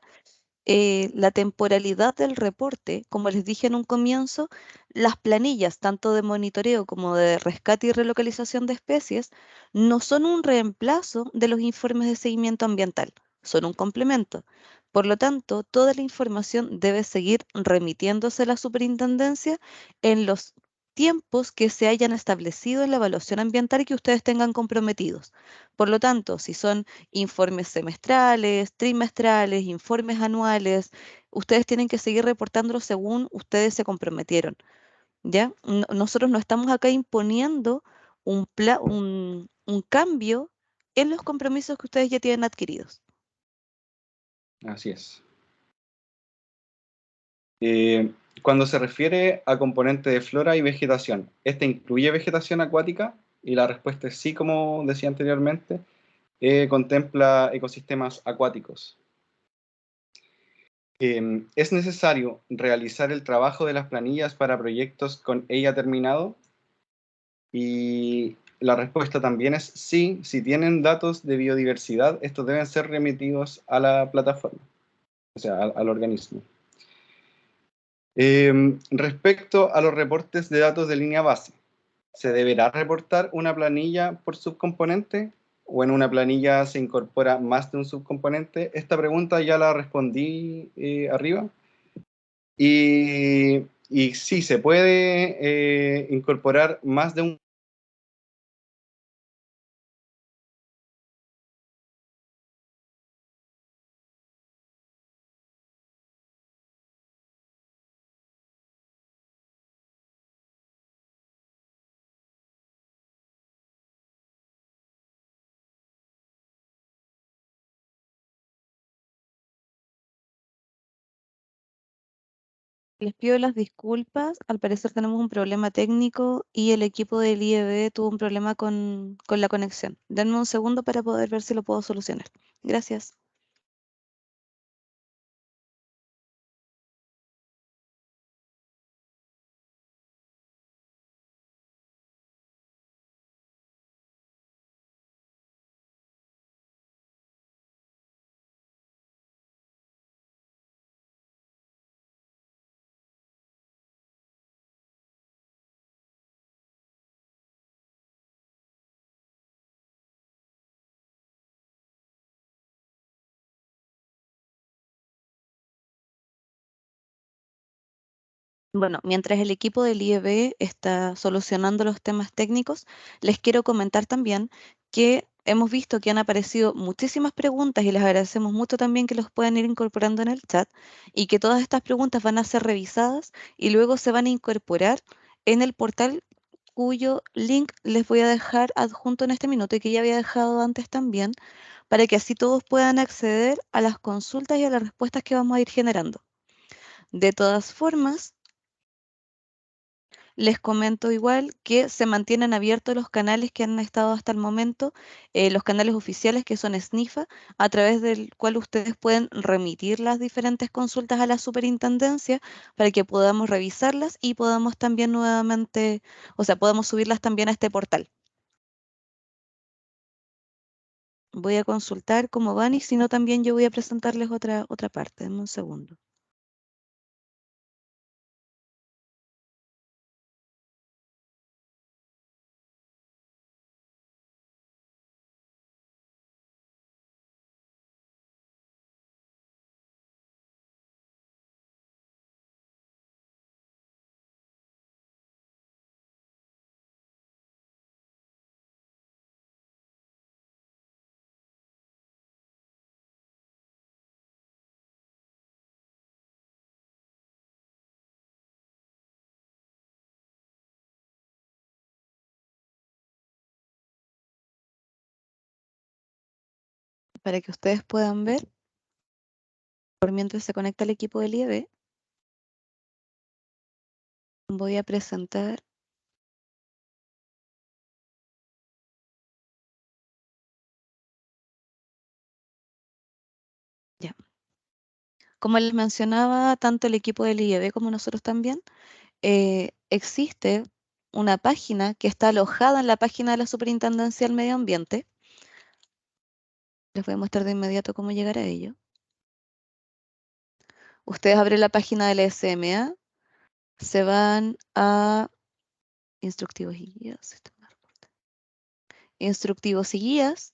la temporalidad del reporte, como les dije en un comienzo, las planillas, tanto de monitoreo como de rescate y relocalización de especies, no son un reemplazo de los informes de seguimiento ambiental, son un complemento. Por lo tanto, toda la información debe seguir remitiéndose a la superintendencia en los tiempos que se hayan establecido en la evaluación ambiental y que ustedes tengan comprometidos. Por lo tanto, si son informes semestrales, trimestrales, informes anuales, ustedes tienen que seguir reportándolo según ustedes se comprometieron, ¿ya? Nosotros no estamos acá imponiendo un cambio en los compromisos que ustedes ya tienen adquiridos. Así es. Cuando se refiere a componente de flora y vegetación, ¿este incluye vegetación acuática? Y la respuesta es sí, como decía anteriormente, contempla ecosistemas acuáticos. ¿Es necesario realizar el trabajo de las planillas para proyectos con ella terminado? Y la respuesta también es sí, si tienen datos de biodiversidad, estos deben ser remitidos a la plataforma, o sea, al organismo. Respecto a los reportes de datos de línea base, ¿se deberá reportar una planilla por subcomponente o en una planilla se incorpora más de un subcomponente? Esta pregunta ya la respondí arriba. Y sí, se puede incorporar más de un. Les pido las disculpas, al parecer tenemos un problema técnico y el equipo del IEB tuvo un problema con la conexión. Denme un segundo para poder ver si lo puedo solucionar. Gracias. Bueno, mientras el equipo del IEB está solucionando los temas técnicos, les quiero comentar también que hemos visto que han aparecido muchísimas preguntas y les agradecemos mucho también que los puedan ir incorporando en el chat y que todas estas preguntas van a ser revisadas y luego se van a incorporar en el portal cuyo link les voy a dejar adjunto en este minuto y que ya había dejado antes también, para que así todos puedan acceder a las consultas y a las respuestas que vamos a ir generando. De todas formas, les comento igual que se mantienen abiertos los canales que han estado hasta el momento, los canales oficiales que son SNIFA, a través del cual ustedes pueden remitir las diferentes consultas a la superintendencia para que podamos revisarlas y podamos también nuevamente, o sea, podamos subirlas también a este portal. Voy a consultar cómo van y si no también yo voy a presentarles otra parte. Denme un segundo. para que ustedes puedan ver, por mientras se conecta el equipo del IEB, voy a presentar. Ya. Como les mencionaba, tanto el equipo del IEB como nosotros también, existe una página que está alojada en la página de la Superintendencia del Medio Ambiente. Les voy a mostrar de inmediato cómo llegar a ello. Ustedes abren la página de la SMA, se van a instructivos y guías, instructivos y guías,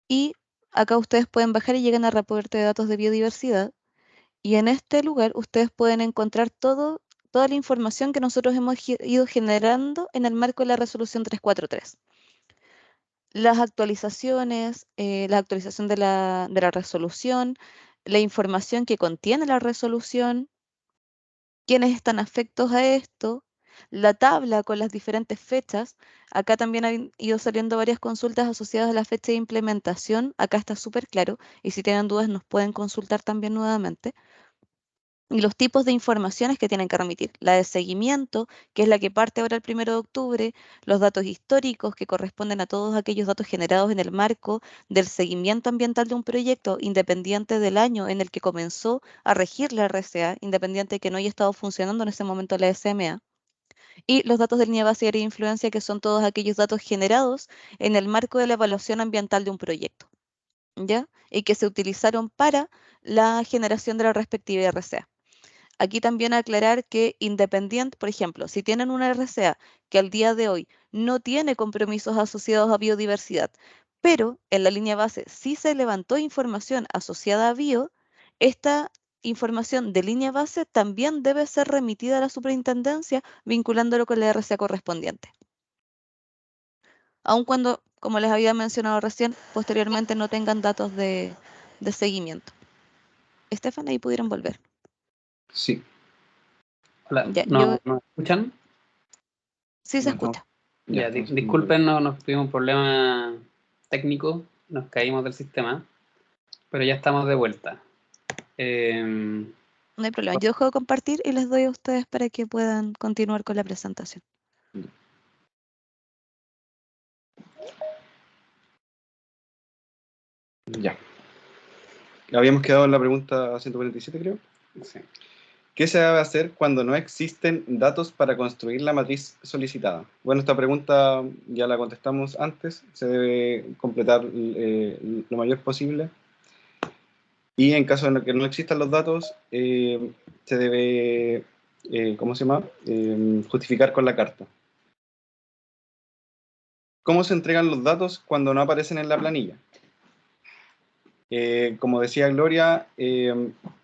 y acá ustedes pueden bajar y llegan a reporte de datos de biodiversidad. Y en este lugar ustedes pueden encontrar toda la información que nosotros hemos ido generando en el marco de la resolución 343. Las actualizaciones, la actualización de la resolución, la información que contiene la resolución, quiénes están afectos a esto, la tabla con las diferentes fechas. Acá también han ido saliendo varias consultas asociadas a la fecha de implementación. Acá está súper claro y si tienen dudas nos pueden consultar también nuevamente. Y los tipos de informaciones que tienen que remitir. La de seguimiento, que es la que parte ahora el 1 de octubre, los datos históricos que corresponden a todos aquellos datos generados en el marco del seguimiento ambiental de un proyecto, independiente del año en el que comenzó a regir la RCA, independiente de que no haya estado funcionando en ese momento la SMA. Y los datos de línea base y área de influencia, que son todos aquellos datos generados en el marco de la evaluación ambiental de un proyecto, ¿ya? Y que se utilizaron para la generación de la respectiva RCA. Aquí también aclarar que independiente, por ejemplo, si tienen una RCA que al día de hoy no tiene compromisos asociados a biodiversidad, pero en la línea base sí se levantó información asociada a bio, esta información de línea base también debe ser remitida a la superintendencia vinculándolo con la RCA correspondiente. Aun cuando, como les había mencionado recién, posteriormente no tengan datos de seguimiento. Estefan, ahí pudieron volver. Sí. Hola, Ya, yo ¿nos escuchan? sí se No estamos- escucha. Ya, estamos disculpen, nos tuvimos un problema técnico, nos caímos del sistema, pero ya estamos de vuelta. No hay problema. Yo dejo de compartir y les doy a ustedes para que puedan continuar con la presentación. Ya. Habíamos quedado en la pregunta 147, creo. sí. ¿Qué se debe hacer cuando no existen datos para construir la matriz solicitada? Bueno, esta pregunta ya la contestamos antes. Se debe completar lo mayor posible. Y en caso de que no existan los datos, se debe, ¿cómo se llama? Justificar con la carta. ¿Cómo se entregan los datos cuando no aparecen en la planilla? Como decía Gloria,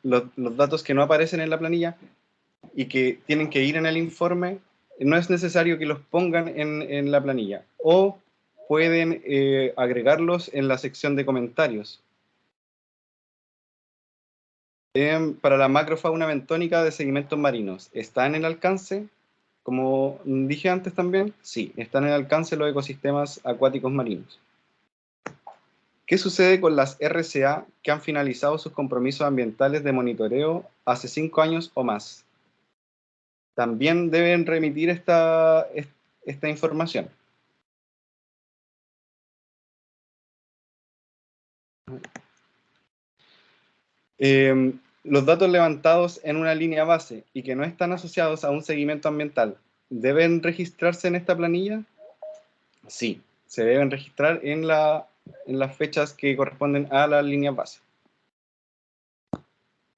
los datos que no aparecen en la planilla y que tienen que ir en el informe, no es necesario que los pongan en la planilla. O pueden agregarlos en la sección de comentarios. Para la macrofauna bentónica de segmentos marinos, ¿está en el alcance? Como dije antes también, sí, están en el alcance los ecosistemas acuáticos marinos. ¿Qué sucede con las RCA que han finalizado sus compromisos ambientales de monitoreo hace 5 años o más? También deben remitir esta información. Los datos levantados en una línea base y que no están asociados a un seguimiento ambiental, ¿deben registrarse en esta planilla? Sí, se deben registrar en las fechas que corresponden a la línea base.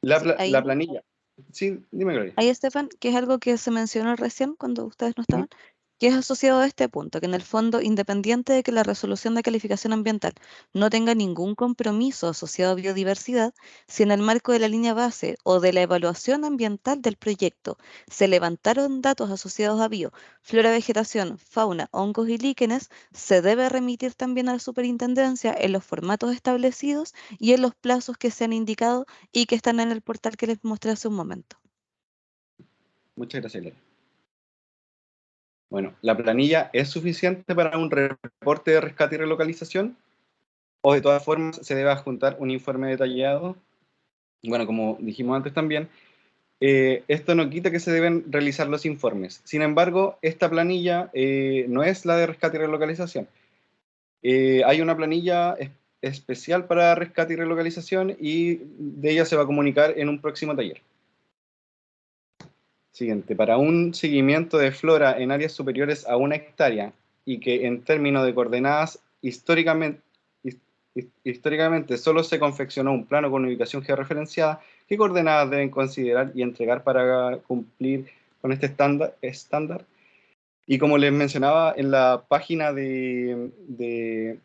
Sí, La planilla. Sí, dime, Gloria. ahí, Estefan, que es algo que se mencionó recién cuando ustedes no estaban, que es asociado a este punto, que en el fondo, independiente de que la resolución de calificación ambiental no tenga ningún compromiso asociado a biodiversidad, si en el marco de la línea base o de la evaluación ambiental del proyecto se levantaron datos asociados a bio, flora, vegetación, fauna, hongos y líquenes, se debe remitir también a la superintendencia en los formatos establecidos y en los plazos que se han indicado y que están en el portal que les mostré hace un momento. Muchas gracias, Gloria. Bueno, ¿la planilla es suficiente para un reporte de rescate y relocalización? o de todas formas se debe adjuntar un informe detallado. Bueno, como dijimos antes también, esto no quita que se deben realizar los informes. Sin embargo, esta planilla no es la de rescate y relocalización. Hay una planilla especial para rescate y relocalización y de ella se va a comunicar en un próximo taller. Siguiente, para un seguimiento de flora en áreas superiores a 1 hectárea y que en términos de coordenadas históricamente solo se confeccionó un plano con ubicación georreferenciada, ¿qué coordenadas deben considerar y entregar para cumplir con este estándar? Y como les mencionaba, en la página de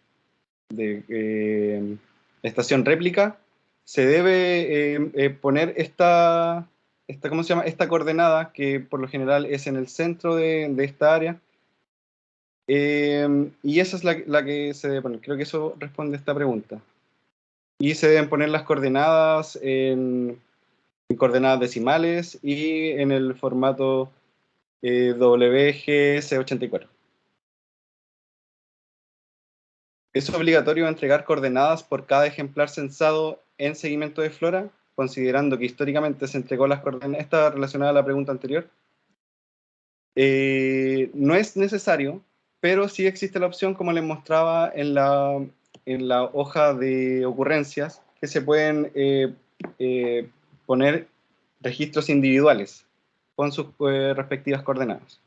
estación réplica, se debe poner ¿cómo se llama? Esta coordenada, que por lo general es en el centro de esta área, y esa es la que se debe poner. Creo que eso responde a esta pregunta. Y se deben poner las coordenadas en coordenadas decimales y en el formato WGS84. ¿Es obligatorio entregar coordenadas por cada ejemplar censado en seguimiento de flora, considerando que históricamente se entregó las coordenadas? Está relacionada a la pregunta anterior. No es necesario, pero sí existe la opción, como les mostraba en la hoja de ocurrencias, que se pueden poner registros individuales con sus respectivas coordenadas.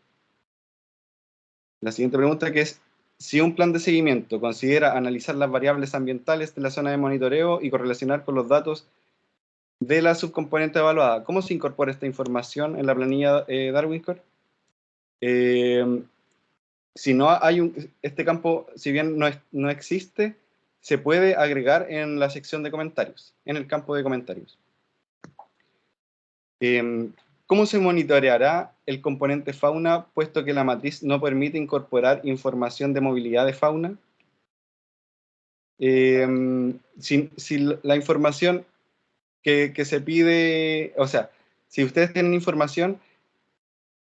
La siguiente pregunta, que es: si un plan de seguimiento considera analizar las variables ambientales de la zona de monitoreo y correlacionar con los datos de la subcomponente evaluada, ¿cómo se incorpora esta información en la planilla Darwin Core? Si no hay este campo, si bien no existe, se puede agregar en la sección de comentarios, en el campo de comentarios. ¿Cómo se monitoreará el componente fauna, puesto que la matriz no permite incorporar información de movilidad de fauna? Si la información que se pide, o sea, si ustedes tienen información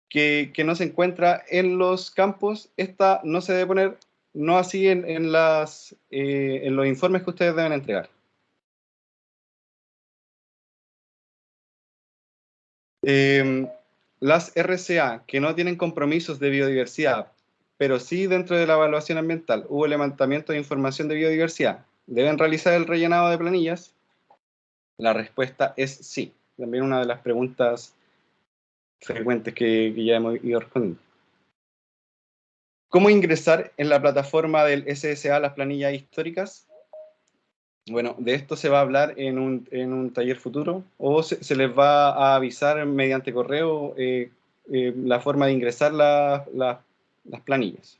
que no se encuentra en los campos, esta no se debe poner, no así en los informes que ustedes deben entregar. Las RCA que no tienen compromisos de biodiversidad, pero sí dentro de la evaluación ambiental hubo levantamiento de información de biodiversidad, ¿deben realizar el rellenado de planillas? La respuesta es sí. También una de las preguntas frecuentes que ya hemos ido respondiendo. ¿Cómo ingresar en la plataforma del SSA las planillas históricas? Bueno, de esto se va a hablar en un taller futuro, o se les va a avisar mediante correo la forma de ingresar las planillas.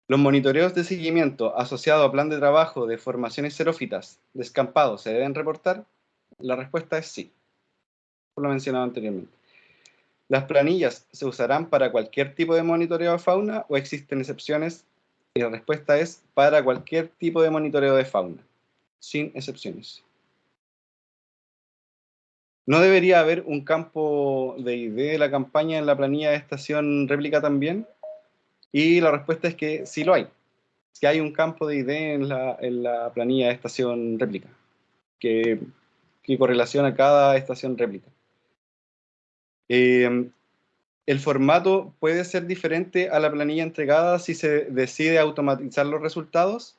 ¿Los monitoreos de seguimiento asociados a plan de trabajo de formaciones xerófitas descampados se deben reportar? La respuesta es sí, por lo mencionado anteriormente. ¿Las planillas se usarán para cualquier tipo de monitoreo de fauna o existen excepciones? Y la respuesta es para cualquier tipo de monitoreo de fauna, sin excepciones. ¿No debería haber un campo de ID de la campaña en la planilla de estación réplica también? Y la respuesta es que sí lo hay. Sí hay un campo de ID en la planilla de estación réplica, que correlaciona cada estación réplica. El formato puede ser diferente a la planilla entregada si se decide automatizar los resultados.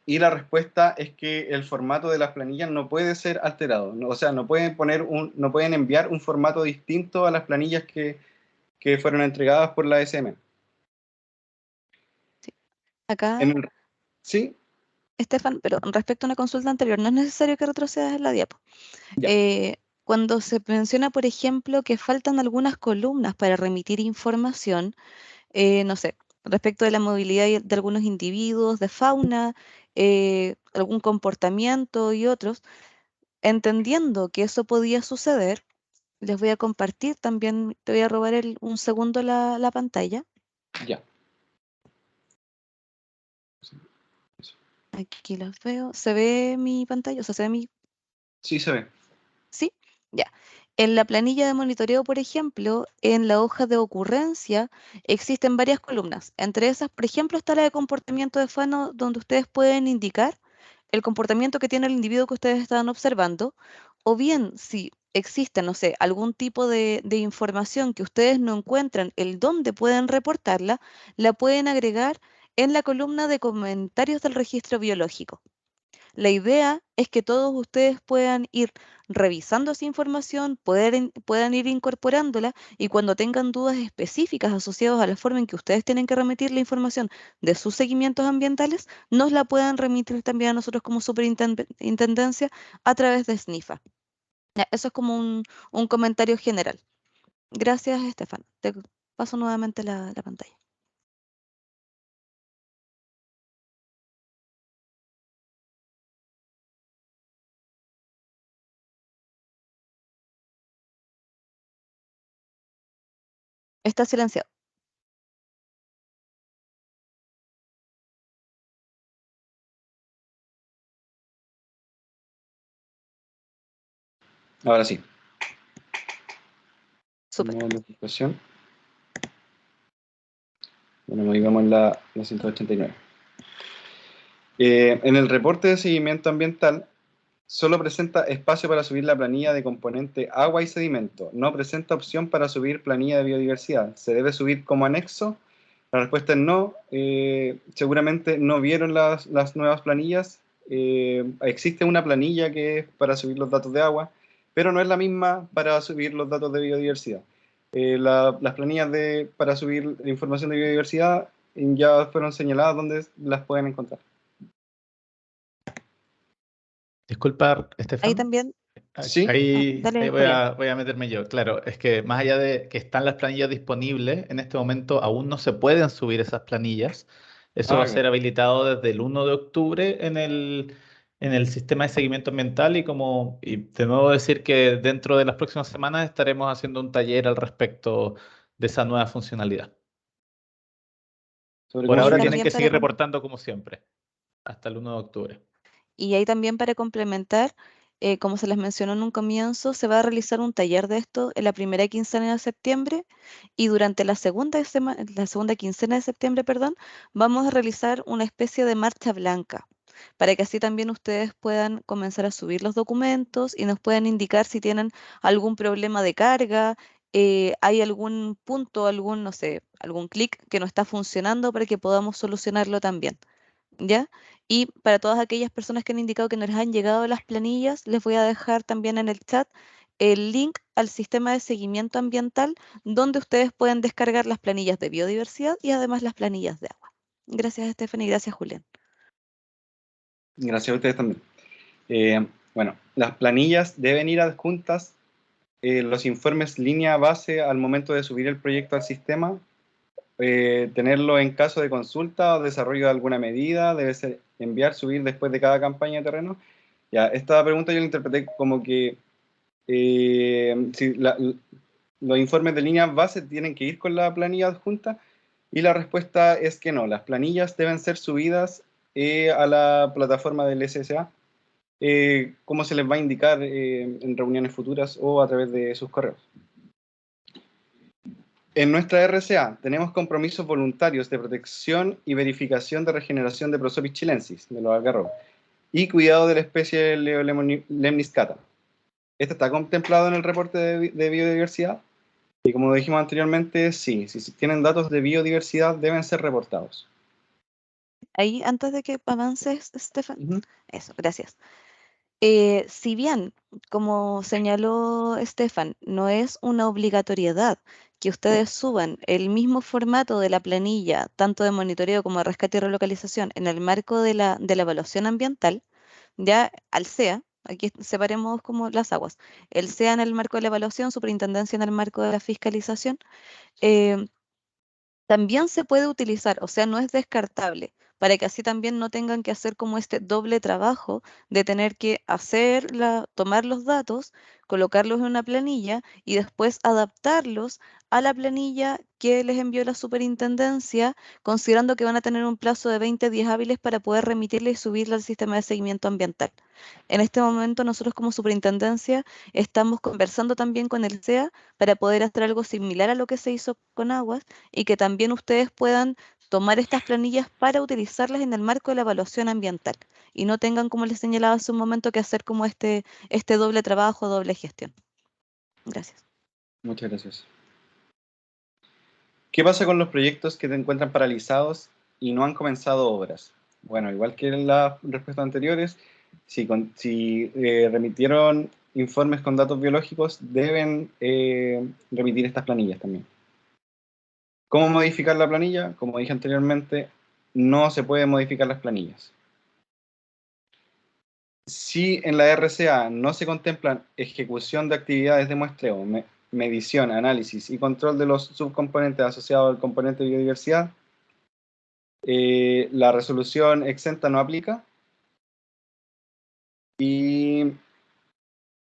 Y la respuesta es que el formato de las planillas no puede ser alterado. O sea, no pueden enviar un formato distinto a las planillas que fueron entregadas por la SM. Sí. Acá, ¿Sí? Estefan, pero respecto a una consulta anterior, no es necesario que retrocedas en la diapo. Ya. Cuando se menciona, por ejemplo, que faltan algunas columnas para remitir información, no sé, respecto de la movilidad de algunos individuos, de fauna, algún comportamiento y otros, entendiendo que eso podía suceder, les voy a compartir también, te voy a robar un segundo la pantalla. Ya. Aquí las veo. ¿Se ve mi pantalla? O sea, ¿se ve mi...? Sí se ve. ¿Sí? Ya. En la planilla de monitoreo, por ejemplo, en la hoja de ocurrencia existen varias columnas. Entre esas, por ejemplo, está la de comportamiento de fano, donde ustedes pueden indicar el comportamiento que tiene el individuo que ustedes están observando, o bien si existe, no sé, algún tipo de información que ustedes no encuentran el dónde pueden reportarla, la pueden agregar en la columna de comentarios del registro biológico. La idea es que todos ustedes puedan ir revisando esa información, puedan ir incorporándola y cuando tengan dudas específicas asociadas a la forma en que ustedes tienen que remitir la información de sus seguimientos ambientales, nos la puedan remitir también a nosotros como superintendencia a través de SNIFA. Ya, eso es como un comentario general. Gracias, Estefan. Te paso nuevamente la pantalla. Está silenciado. Ahora sí. Súper. Modo de situación. Bueno, movimos la 189. En el reporte de seguimiento ambiental, solo presenta espacio para subir la planilla de componente agua y sedimento. No presenta opción para subir planilla de biodiversidad. ¿Se debe subir como anexo? La respuesta es no. Seguramente no vieron las nuevas planillas. Existe una planilla que es para subir los datos de agua, pero no es la misma para subir los datos de biodiversidad. Las planillas para subir la información de biodiversidad ya fueron señaladas donde las pueden encontrar. Disculpa, Ahí Estefan. también. Sí. Ahí Dale, voy Julián. voy a meterme yo. Claro, es que más allá de que están las planillas disponibles, en este momento aún no se pueden subir esas planillas. Eso va a ser Claro. habilitado desde el 1 de octubre en el sistema de seguimiento ambiental y de nuevo decir que dentro de las próximas semanas estaremos haciendo un taller al respecto de esa nueva funcionalidad. Sobre Por cómo ahora subir tienen también que seguir reportando como siempre, hasta el 1 de octubre. Y ahí también para complementar, como se les mencionó en un comienzo, se va a realizar un taller de esto en la primera quincena de septiembre y durante la segunda quincena de septiembre, perdón, vamos a realizar una especie de marcha blanca para que así también ustedes puedan comenzar a subir los documentos y nos puedan indicar si tienen algún problema de carga, hay algún punto, no sé, algún clic que no está funcionando para que podamos solucionarlo también. ¿Ya? Y para todas aquellas personas que han indicado que no les han llegado las planillas, les voy a dejar también en el chat el link al sistema de seguimiento ambiental donde ustedes pueden descargar las planillas de biodiversidad y además las planillas de agua. Gracias, Stephanie, y gracias, Julián. Gracias a ustedes también. Bueno, las planillas deben ir adjuntas los informes línea base al momento de subir el proyecto al sistema, tenerlo en caso de consulta o desarrollo de alguna medida, debe ser enviar, subir después de cada campaña de terreno. Ya, esta pregunta yo la interpreté como que si los informes de línea base tienen que ir con la planilla adjunta, y la respuesta es que no, las planillas deben ser subidas a la plataforma del SSA, como se les va a indicar en reuniones futuras o a través de sus correos. En nuestra RCA tenemos compromisos voluntarios de protección y verificación de regeneración de Prosopis chilensis, de los algarrobos, y cuidado de la especie lemniscata. Esto está contemplado en el reporte de biodiversidad, y como dijimos anteriormente, sí, si tienen datos de biodiversidad deben ser reportados. Ahí, antes de que avances, Stefan, eso, gracias. Si bien, como señaló Stefan, no es una obligatoriedad que ustedes suban el mismo formato de la planilla, tanto de monitoreo como de rescate y relocalización, en el marco de la evaluación ambiental, ya al SEA, aquí separemos como las aguas, el SEA en el marco de la evaluación, superintendencia en el marco de la fiscalización, también se puede utilizar, o sea, no es descartable, para que así también no tengan que hacer como este doble trabajo de tener que tomar los datos, colocarlos en una planilla y después adaptarlos a la planilla que les envió la superintendencia, considerando que van a tener un plazo de 20 días hábiles para poder remitirla y subirla al sistema de seguimiento ambiental. En este momento nosotros como superintendencia estamos conversando también con el SEA para poder hacer algo similar a lo que se hizo con Aguas y que también ustedes puedan tomar estas planillas para utilizarlas en el marco de la evaluación ambiental y no tengan, como les señalaba hace un momento, que hacer como este doble trabajo, doble gestión. Gracias. Muchas gracias. ¿Qué pasa con los proyectos que se encuentran paralizados y no han comenzado obras? Bueno, igual que en las respuestas anteriores, si remitieron informes con datos biológicos, deben remitir estas planillas también. ¿Cómo modificar la planilla? Como dije anteriormente, no se pueden modificar las planillas. Si en la RCA no se contemplan ejecución de actividades de muestreo, medición, análisis y control de los subcomponentes asociados al componente de biodiversidad, la resolución exenta no aplica. Y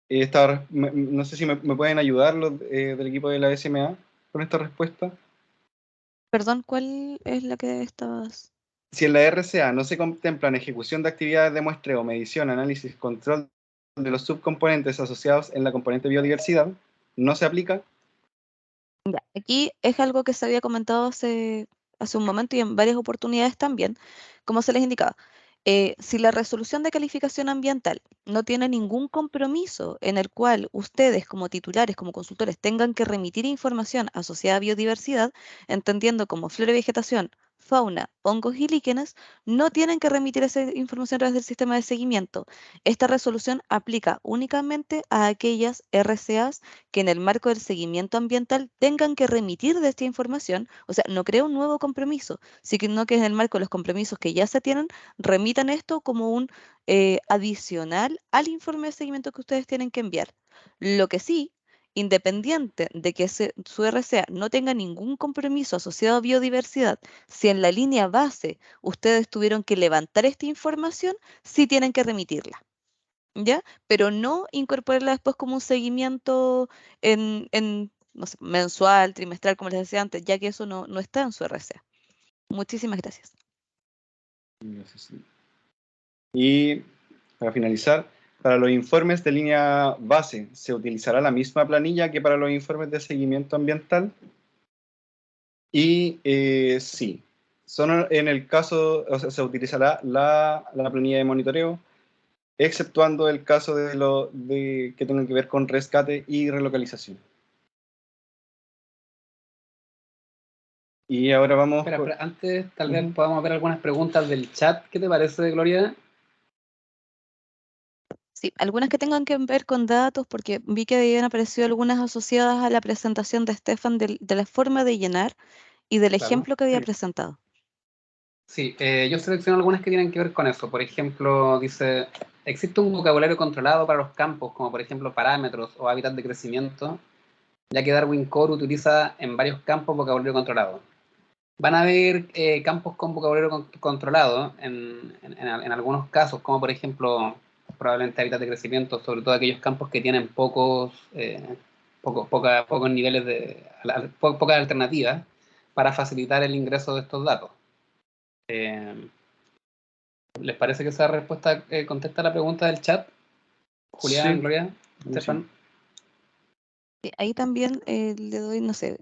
no sé si me pueden ayudar los del equipo de la SMA con esta respuesta. Perdón, ¿cuál es la que estabas? Si en la RCA no se contemplan ejecución de actividades de muestreo, medición, análisis, control de los subcomponentes asociados en la componente biodiversidad, no se aplica. Ya, aquí es algo que se había comentado hace un momento y en varias oportunidades también, como se les indicaba. Si la resolución de calificación ambiental no tiene ningún compromiso en el cual ustedes como titulares, como consultores, tengan que remitir información asociada a biodiversidad, entendiendo como flora y vegetación, fauna, hongos y líquenes, no tienen que remitir esa información a través del sistema de seguimiento. Esta resolución aplica únicamente a aquellas RCAs que en el marco del seguimiento ambiental tengan que remitir de esta información, o sea, no crea un nuevo compromiso, sino que en el marco de los compromisos que ya se tienen, remitan esto como un adicional al informe de seguimiento que ustedes tienen que enviar. Lo que sí, independiente de que su RCA no tenga ningún compromiso asociado a biodiversidad, si en la línea base ustedes tuvieron que levantar esta información, sí tienen que remitirla. ¿Ya? Pero no incorporarla después como un seguimiento no sé, mensual, trimestral, como les decía antes, ya que eso no está en su RCA. Muchísimas gracias. Y para finalizar, para los informes de línea base, ¿se utilizará la misma planilla que para los informes de seguimiento ambiental? Y sí, solo en el caso, o sea, se utilizará la planilla de monitoreo, exceptuando el caso que tengan que ver con rescate y relocalización. Y ahora vamos... Espera, antes tal vez podamos ver algunas preguntas del chat. ¿Qué te parece, Gloria? Sí, algunas que tengan que ver con datos, porque vi que habían aparecido algunas asociadas a la presentación de Stefan de la forma de llenar y del Claro. ejemplo que había presentado. Sí, yo selecciono algunas que tienen que ver con eso. Por ejemplo, dice, ¿existe un vocabulario controlado para los campos, como por ejemplo parámetros o hábitat de crecimiento? Ya que Darwin Core utiliza en varios campos vocabulario controlado. Van a haber campos con vocabulario controlado en algunos casos, como por ejemplo, probablemente hábitat de crecimiento, sobre todo aquellos campos que tienen pocos niveles pocas alternativas para facilitar el ingreso de estos datos. ¿Les parece que esa respuesta contesta la pregunta del chat? Julián, Sí. Gloria, Estefan. Sí, ahí también le doy, no sé,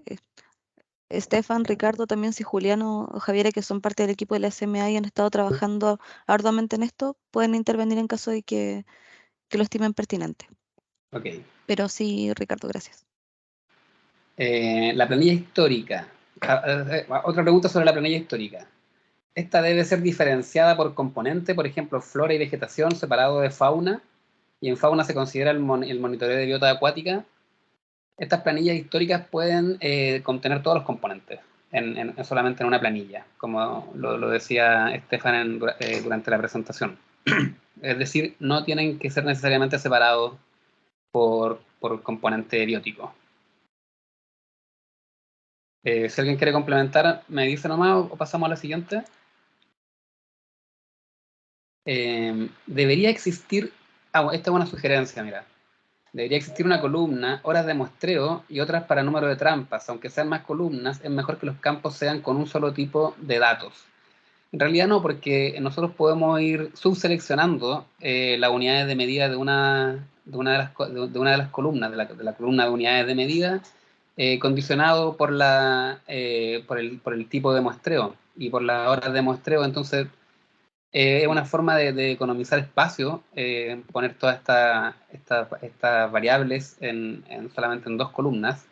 Estefan, Ricardo, también si Juliano o Javiera, que son parte del equipo de la SMA y han estado trabajando arduamente en esto, pueden intervenir en caso de que lo estimen pertinente. Ok. Pero sí, Ricardo, gracias. La planilla histórica. Otra pregunta sobre la planilla histórica. Esta debe ser diferenciada por componente, por ejemplo, flora y vegetación separado de fauna, y en fauna se considera el monitoreo de biota acuática. Estas planillas históricas pueden contener todos los componentes, solamente en una planilla, como lo decía Estefan durante la presentación. Es decir, no tienen que ser necesariamente separados por componente biótico. Si alguien quiere complementar, me dice nomás o pasamos a la siguiente. debería existir, esta es una sugerencia, mira, debería existir una columna, horas de muestreo y otras para número de trampas. Aunque sean más columnas, es mejor que los campos sean con un solo tipo de datos. En realidad no, porque nosotros podemos ir subseleccionando las unidades de medida de una de las columnas, de la columna de unidades de medida, condicionado por por el tipo de muestreo y por las horas de muestreo. Entonces, es una forma de economizar espacio, poner todas estas variables solamente en dos columnas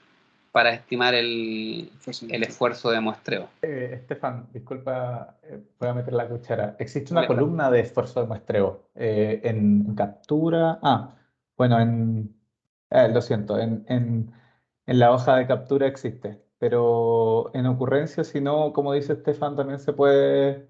para estimar el esfuerzo de muestreo. Estefan, disculpa, voy a meter la cuchara. Existe una Molesta. columna de esfuerzo de muestreo en captura. Bueno, lo siento, en la hoja de captura existe, pero en ocurrencia, si no, como dice Estefan, también se puede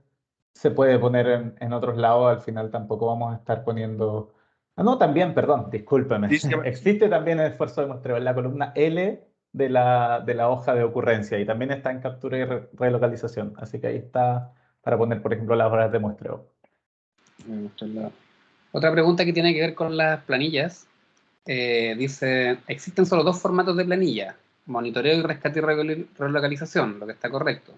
poner en otros lados. Al final tampoco vamos a estar poniendo. No, también, perdón, discúlpeme. Sí, sí, Existe también el esfuerzo de muestreo en la columna L de la hoja de ocurrencia y también está en captura y relocalización. Así que ahí está para poner, por ejemplo, las horas de muestreo. Otra pregunta que tiene que ver con las planillas. Dice, existen solo dos formatos de planilla, monitoreo y rescate y relocalización, lo que está correcto.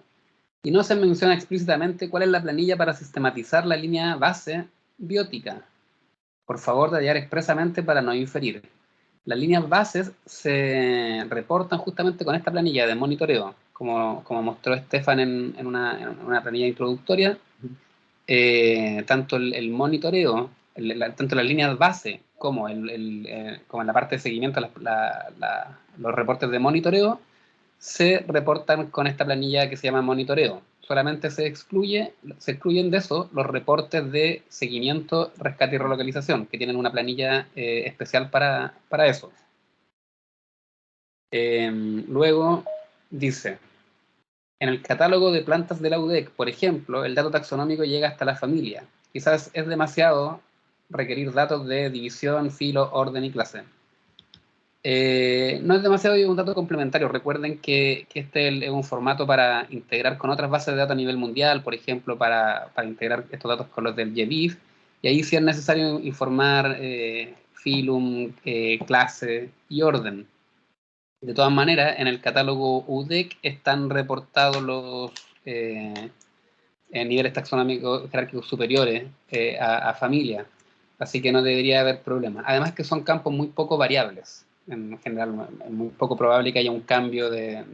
Y no se menciona explícitamente cuál es la planilla para sistematizar la línea base biótica. Por favor, detallar expresamente para no inferir. Las líneas bases se reportan justamente con esta planilla de monitoreo, como mostró Estefan en una planilla introductoria. Tanto el monitoreo, tanto las líneas base como, como en la parte de seguimiento, los reportes de monitoreo, se reportan con esta planilla que se llama monitoreo. Solamente se excluyen de eso los reportes de seguimiento, rescate y relocalización, que tienen una planilla especial para eso. Luego dice, en el catálogo de plantas de la UDEC, por ejemplo, el dato taxonómico llega hasta la familia. Quizás es demasiado requerir datos de división, filo, orden y clase. No es demasiado, y un dato complementario. Recuerden que este es un formato para integrar con otras bases de datos a nivel mundial, por ejemplo, para integrar estos datos con los del GEDIF, y ahí sí es necesario informar filum, clase y orden. De todas maneras, en el catálogo UDEC están reportados los niveles taxonómicos jerárquicos superiores a familia, así que no debería haber problema. Además que son campos muy poco variables. En general, es muy poco probable que haya un cambio de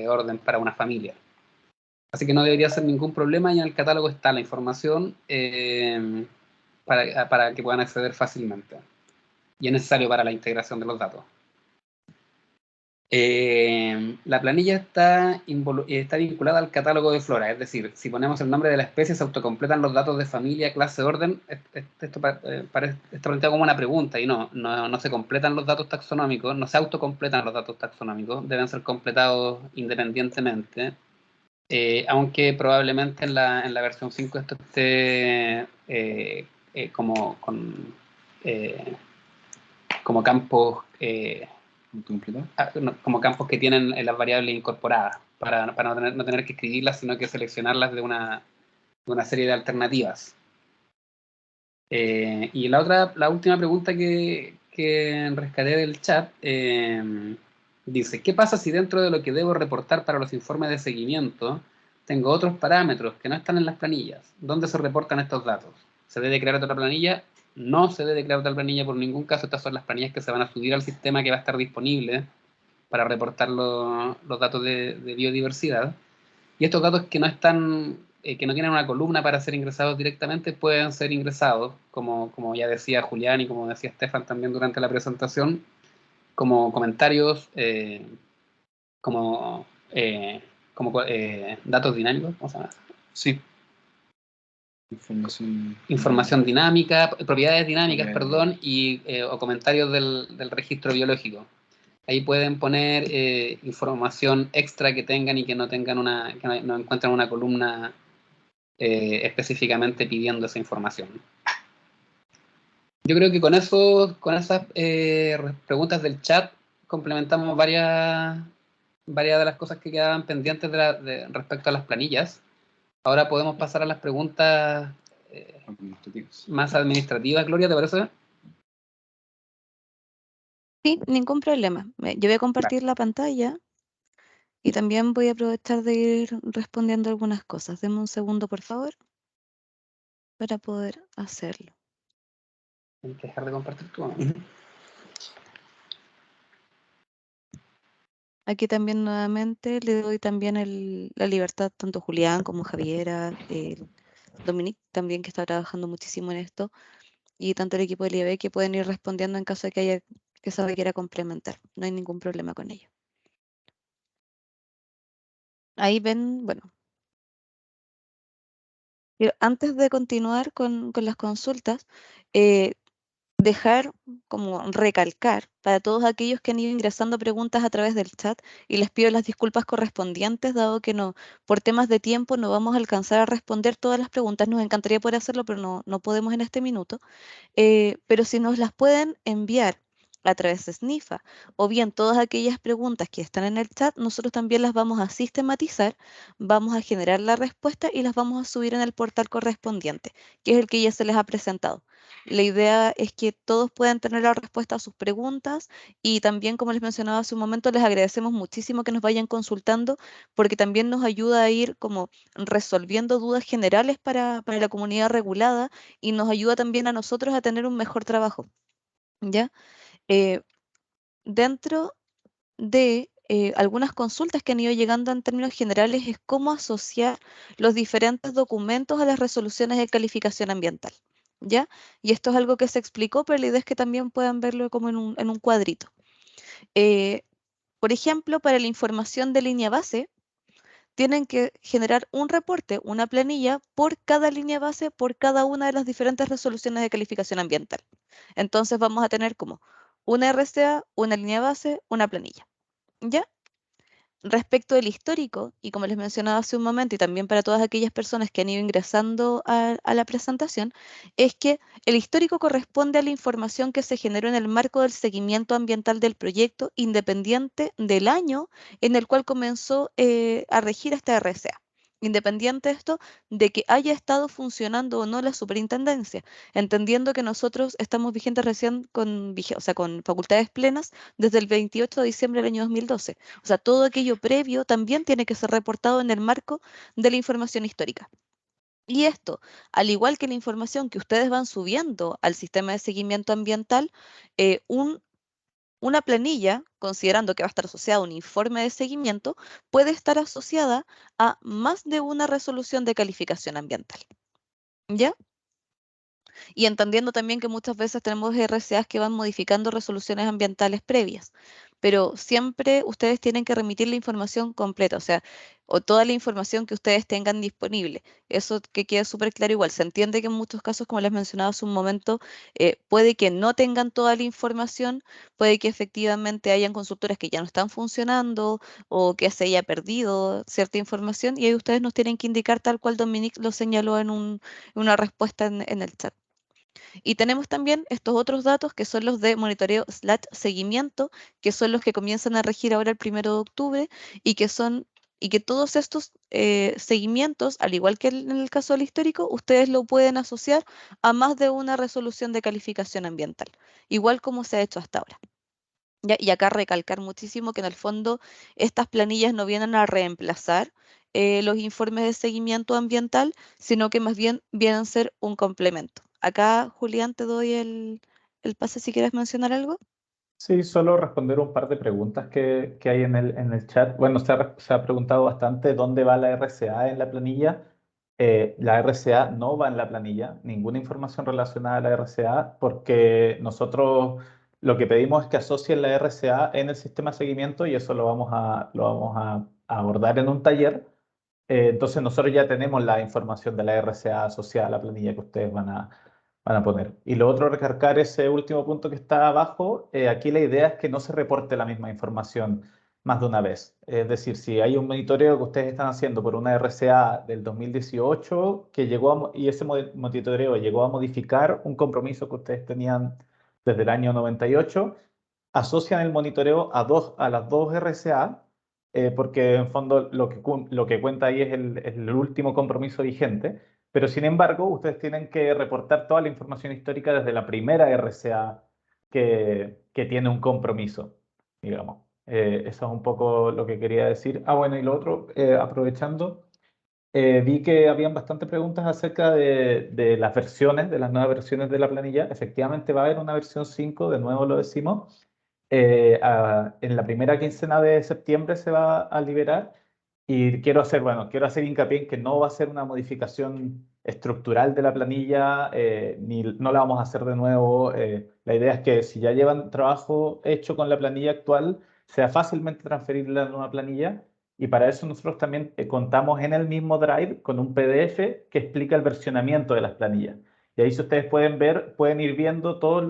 orden para una familia. Así que no debería ser ningún problema, y en el catálogo está la información para que puedan acceder fácilmente. Y es necesario para la integración de los datos. La planilla está vinculada al catálogo de flora, es decir, si ponemos el nombre de la especie se autocompletan los datos de familia, clase, orden. Esto está planteado como una pregunta, y no se completan los datos taxonómicos, no se autocompletan los datos taxonómicos, deben ser completados independientemente, aunque probablemente en la versión 5 esto esté como campos como campos que tienen las variables incorporadas, para no tener que escribirlas, sino que seleccionarlas de una serie de alternativas. Y la última pregunta que rescaté del chat dice, ¿qué pasa si dentro de lo que debo reportar para los informes de seguimiento tengo otros parámetros que no están en las planillas? ¿Dónde se reportan estos datos? ¿Se debe crear otra planilla? No se debe crear otra planilla por ningún caso. Estas son las planillas que se van a subir al sistema que va a estar disponible para reportar los datos de biodiversidad. Y estos datos que no están, que no tienen una columna para ser ingresados directamente, pueden ser ingresados, como ya decía Julián y como decía Estefan también durante la presentación, como comentarios, como datos dinámicos, ¿cómo se llama? Sí. Información dinámica, propiedades dinámicas, perdón, y o comentarios del registro biológico. Ahí pueden poner información extra que tengan y que no tengan que no encuentren una columna específicamente pidiendo esa información. Yo creo que con esas preguntas del chat complementamos varias de las cosas que quedaban pendientes respecto a las planillas. Ahora podemos pasar a las preguntas más administrativas, Gloria, ¿te parece? Sí, ningún problema. Yo voy a compartir la pantalla y también voy a aprovechar de ir respondiendo algunas cosas. Denme un segundo, por favor, para poder hacerlo. Tienes que dejar de compartir tú. Aquí también nuevamente le doy también la libertad tanto a Julián como a Javiera, Dominique también que está trabajando muchísimo en esto, y tanto el equipo del IAB que pueden ir respondiendo en caso de que haya que se requiera complementar. No hay ningún problema con ello. Ahí ven, bueno. Pero antes de continuar con las consultas, dejar como recalcar para todos aquellos que han ido ingresando preguntas a través del chat y les pido las disculpas correspondientes, dado que no, por temas de tiempo no vamos a alcanzar a responder todas las preguntas. Nos encantaría poder hacerlo, pero no podemos en este minuto. Pero si nos las pueden enviar a través de Snifa o bien todas aquellas preguntas que están en el chat, nosotros también las vamos a sistematizar, vamos a generar la respuesta y las vamos a subir en el portal correspondiente, que es el que ya se les ha presentado. La idea es que todos puedan tener la respuesta a sus preguntas y también, como les mencionaba hace un momento, les agradecemos muchísimo que nos vayan consultando porque también nos ayuda a ir como resolviendo dudas generales para la comunidad regulada y nos ayuda también a nosotros a tener un mejor trabajo, ¿ya? Eh, Dentro de algunas consultas que han ido llegando en términos generales es cómo asociar los diferentes documentos a las resoluciones de calificación ambiental, ¿ya? Y esto es algo que se explicó, pero la idea es que también puedan verlo como en un cuadrito. Por ejemplo, para la información de línea base, tienen que generar un reporte, una planilla por cada línea base, por cada una de las diferentes resoluciones de calificación ambiental. Entonces vamos a tener como una RCA, una línea base, una planilla. ¿Ya? Respecto del histórico, y como les mencionaba hace un momento, y también para todas aquellas personas que han ido ingresando a la presentación, es que el histórico corresponde a la información que se generó en el marco del seguimiento ambiental del proyecto, independiente del año en el cual comenzó a regir esta RCA. Independiente de esto, de que haya estado funcionando o no la superintendencia, entendiendo que nosotros estamos vigentes recién o sea, con facultades plenas desde el 28 de diciembre del año 2012. O sea, todo aquello previo también tiene que ser reportado en el marco de la información histórica. Y esto, al igual que la información que ustedes van subiendo al sistema de seguimiento ambiental, una planilla, considerando que va a estar asociada a un informe de seguimiento, puede estar asociada a más de una resolución de calificación ambiental. ¿Ya? Y entendiendo también que muchas veces tenemos RCAs que van modificando resoluciones ambientales previas, pero siempre ustedes tienen que remitir la información completa, o sea, o toda la información que ustedes tengan disponible. Eso que quede súper claro igual. Se entiende que en muchos casos, como les mencionaba hace un momento, puede que no tengan toda la información, puede que efectivamente hayan consultoras que ya no están funcionando o que se haya perdido cierta información y ahí ustedes nos tienen que indicar tal cual Dominique lo señaló en una respuesta en el chat. Y tenemos también estos otros datos que son los de monitoreo/seguimiento, que son los que comienzan a regir ahora el 1 de octubre y que todos estos seguimientos, al igual que en el caso del histórico, ustedes lo pueden asociar a más de una resolución de calificación ambiental, igual como se ha hecho hasta ahora. Y acá recalcar muchísimo que en el fondo estas planillas no vienen a reemplazar los informes de seguimiento ambiental, sino que más bien vienen a ser un complemento. Acá, Julián, te doy el pase si quieres mencionar algo. Sí, solo responder un par de preguntas que hay en el chat. Bueno, se ha preguntado bastante dónde va la RCA en la planilla. La RCA no va en la planilla, ninguna información relacionada a la RCA, porque nosotros lo que pedimos es que asocien la RCA en el sistema de seguimiento y eso lo vamos a abordar en un taller. Entonces nosotros ya tenemos la información de la RCA asociada a la planilla que ustedes van a poner. Y lo otro, recargar ese último punto que está abajo. Aquí la idea es que no se reporte la misma información más de una vez. Es decir, si hay un monitoreo que ustedes están haciendo por una RCA del 2018 que y ese monitoreo llegó a modificar un compromiso que ustedes tenían desde el año 98, asocian el monitoreo a las dos RCA, porque en fondo lo que cuenta ahí es el último compromiso vigente. pero sin embargo, ustedes tienen que reportar toda la información histórica desde la primera RCA que tiene un compromiso, digamos. Eso es un poco lo que quería decir. Ah, bueno, y lo otro, aprovechando, vi que habían bastantes preguntas acerca de las versiones, de las nuevas versiones de la planilla. Efectivamente va a haber una versión 5, de nuevo lo decimos. En la primera quincena de septiembre se va a liberar y quiero hacer hincapié en que no va a ser una modificación estructural de la planilla, ni no la vamos a hacer de nuevo. La idea es que si ya llevan trabajo hecho con la planilla actual, sea fácilmente transferible a la nueva planilla. Y para eso nosotros también contamos en el mismo Drive con un PDF que explica el versionamiento de las planillas. Y ahí si ustedes pueden ver, pueden ir viendo todos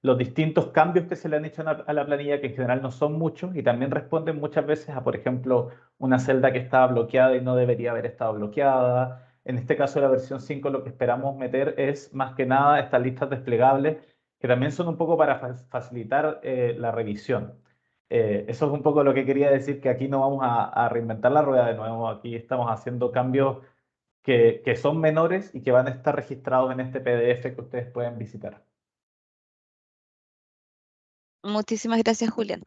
los distintos cambios que se le han hecho a la planilla, que en general no son muchos, y también responden muchas veces a, por ejemplo, una celda que estaba bloqueada y no debería haber estado bloqueada. En este caso de la versión 5 lo que esperamos meter es más que nada estas listas desplegables, que también son un poco para facilitar la revisión. Eso es un poco lo que quería decir, que aquí no vamos a reinventar la rueda de nuevo, aquí estamos haciendo cambios que son menores y que van a estar registrados en este PDF que ustedes pueden visitar. Muchísimas gracias, Julián.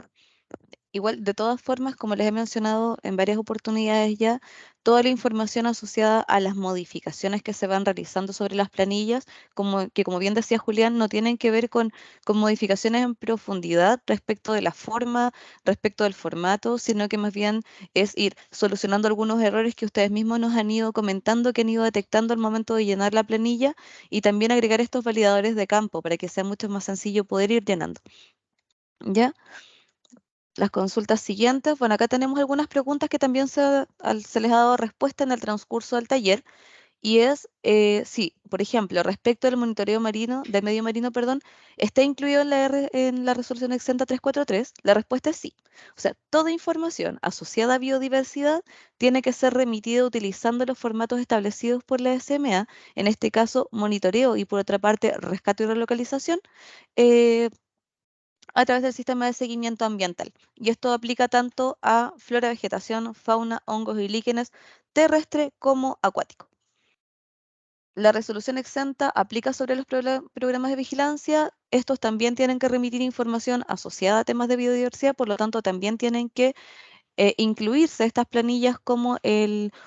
Igual, de todas formas, como les he mencionado en varias oportunidades ya, toda la información asociada a las modificaciones que se van realizando sobre las planillas, como bien decía Julián, no tienen que ver con modificaciones en profundidad respecto de la forma, respecto del formato, sino que más bien es ir solucionando algunos errores que ustedes mismos nos han ido comentando, que han ido detectando al momento de llenar la planilla, y también agregar estos validadores de campo para que sea mucho más sencillo poder ir llenando. ¿Ya? Las consultas siguientes. Bueno, acá tenemos algunas preguntas que también se les ha dado respuesta en el transcurso del taller. Y es, sí, por ejemplo, respecto del monitoreo marino, del medio marino, perdón, ¿está incluido en la resolución exenta 343? La respuesta es sí. O sea, toda información asociada a biodiversidad tiene que ser remitida utilizando los formatos establecidos por la SMA, en este caso monitoreo y por otra parte rescate y relocalización, eh, a través del sistema de seguimiento ambiental. Y esto aplica tanto a flora, vegetación, fauna, hongos y líquenes, terrestre como acuático. La resolución exenta aplica sobre los programas de vigilancia. Estos también tienen que remitir información asociada a temas de biodiversidad, por lo tanto también tienen que incluirse estas planillas como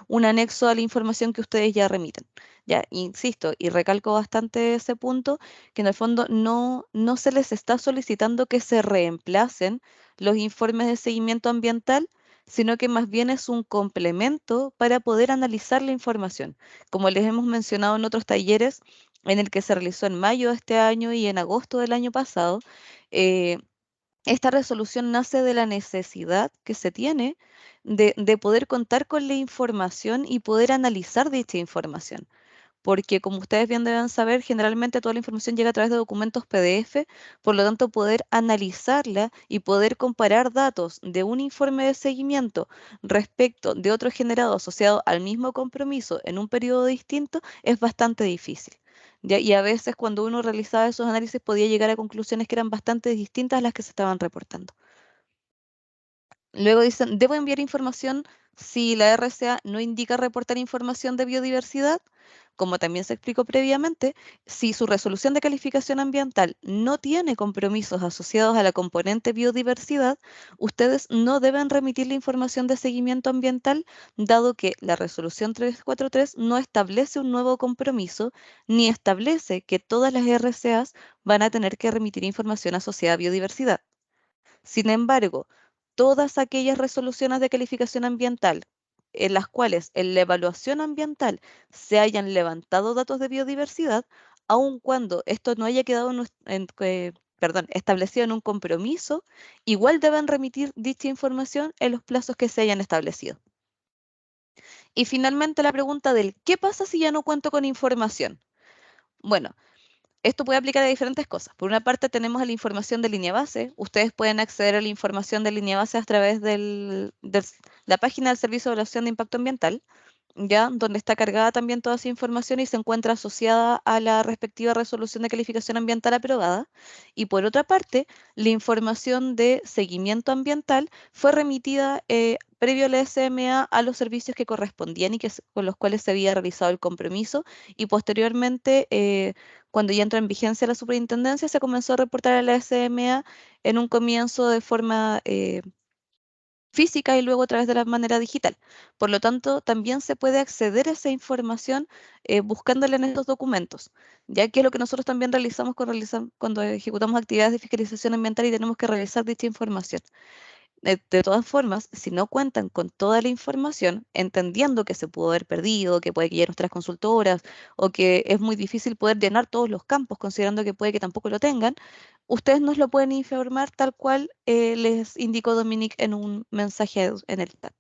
un anexo a la información que ustedes ya remiten. Ya, insisto y recalco bastante ese punto, que en el fondo no se les está solicitando que se reemplacen los informes de seguimiento ambiental, sino que más bien es un complemento para poder analizar la información. Como les hemos mencionado en otros talleres, en el que se realizó en mayo de este año y en agosto del año pasado, eh, esta resolución nace de la necesidad que se tiene de poder contar con la información y poder analizar dicha información. Porque como ustedes bien deben saber, generalmente toda la información llega a través de documentos PDF, por lo tanto poder analizarla y poder comparar datos de un informe de seguimiento respecto de otro generado asociado al mismo compromiso en un periodo distinto es bastante difícil. ¿Ya? Y a veces cuando uno realizaba esos análisis podía llegar a conclusiones que eran bastante distintas a las que se estaban reportando. Luego dicen, ¿debo enviar información si la RCA no indica reportar información de biodiversidad? Como también se explicó previamente, si su resolución de calificación ambiental no tiene compromisos asociados a la componente biodiversidad, ustedes no deben remitir la información de seguimiento ambiental, dado que la resolución 343 no establece un nuevo compromiso ni establece que todas las RCAs van a tener que remitir información asociada a biodiversidad. Sin embargo, todas aquellas resoluciones de calificación ambiental en las cuales en la evaluación ambiental se hayan levantado datos de biodiversidad, aun cuando esto no haya quedado establecido en un compromiso, igual deben remitir dicha información en los plazos que se hayan establecido. Y finalmente la pregunta del ¿qué pasa si ya no cuento con información? Bueno, esto puede aplicar a diferentes cosas. Por una parte tenemos la información de línea base. Ustedes pueden acceder a la información de línea base a través de la página del Servicio de Evaluación de Impacto Ambiental. ¿ya? Donde está cargada también toda esa información y se encuentra asociada a la respectiva resolución de calificación ambiental aprobada. Y por otra parte, la información de seguimiento ambiental fue remitida previo a la SMA a los servicios que correspondían y con los cuales se había realizado el compromiso, y posteriormente, cuando ya entra en vigencia la superintendencia, se comenzó a reportar a la SMA en un comienzo de forma física y luego a través de la manera digital. Por lo tanto, también se puede acceder a esa información buscándola en estos documentos, ya que es lo que nosotros también realizamos cuando ejecutamos actividades de fiscalización ambiental y tenemos que revisar dicha información. De todas formas, si no cuentan con toda la información, entendiendo que se pudo haber perdido, que puede que ya nuestras consultoras, o que es muy difícil poder llenar todos los campos, considerando que puede que tampoco lo tengan, ustedes nos lo pueden informar tal cual les indicó Dominique en un mensaje en el chat.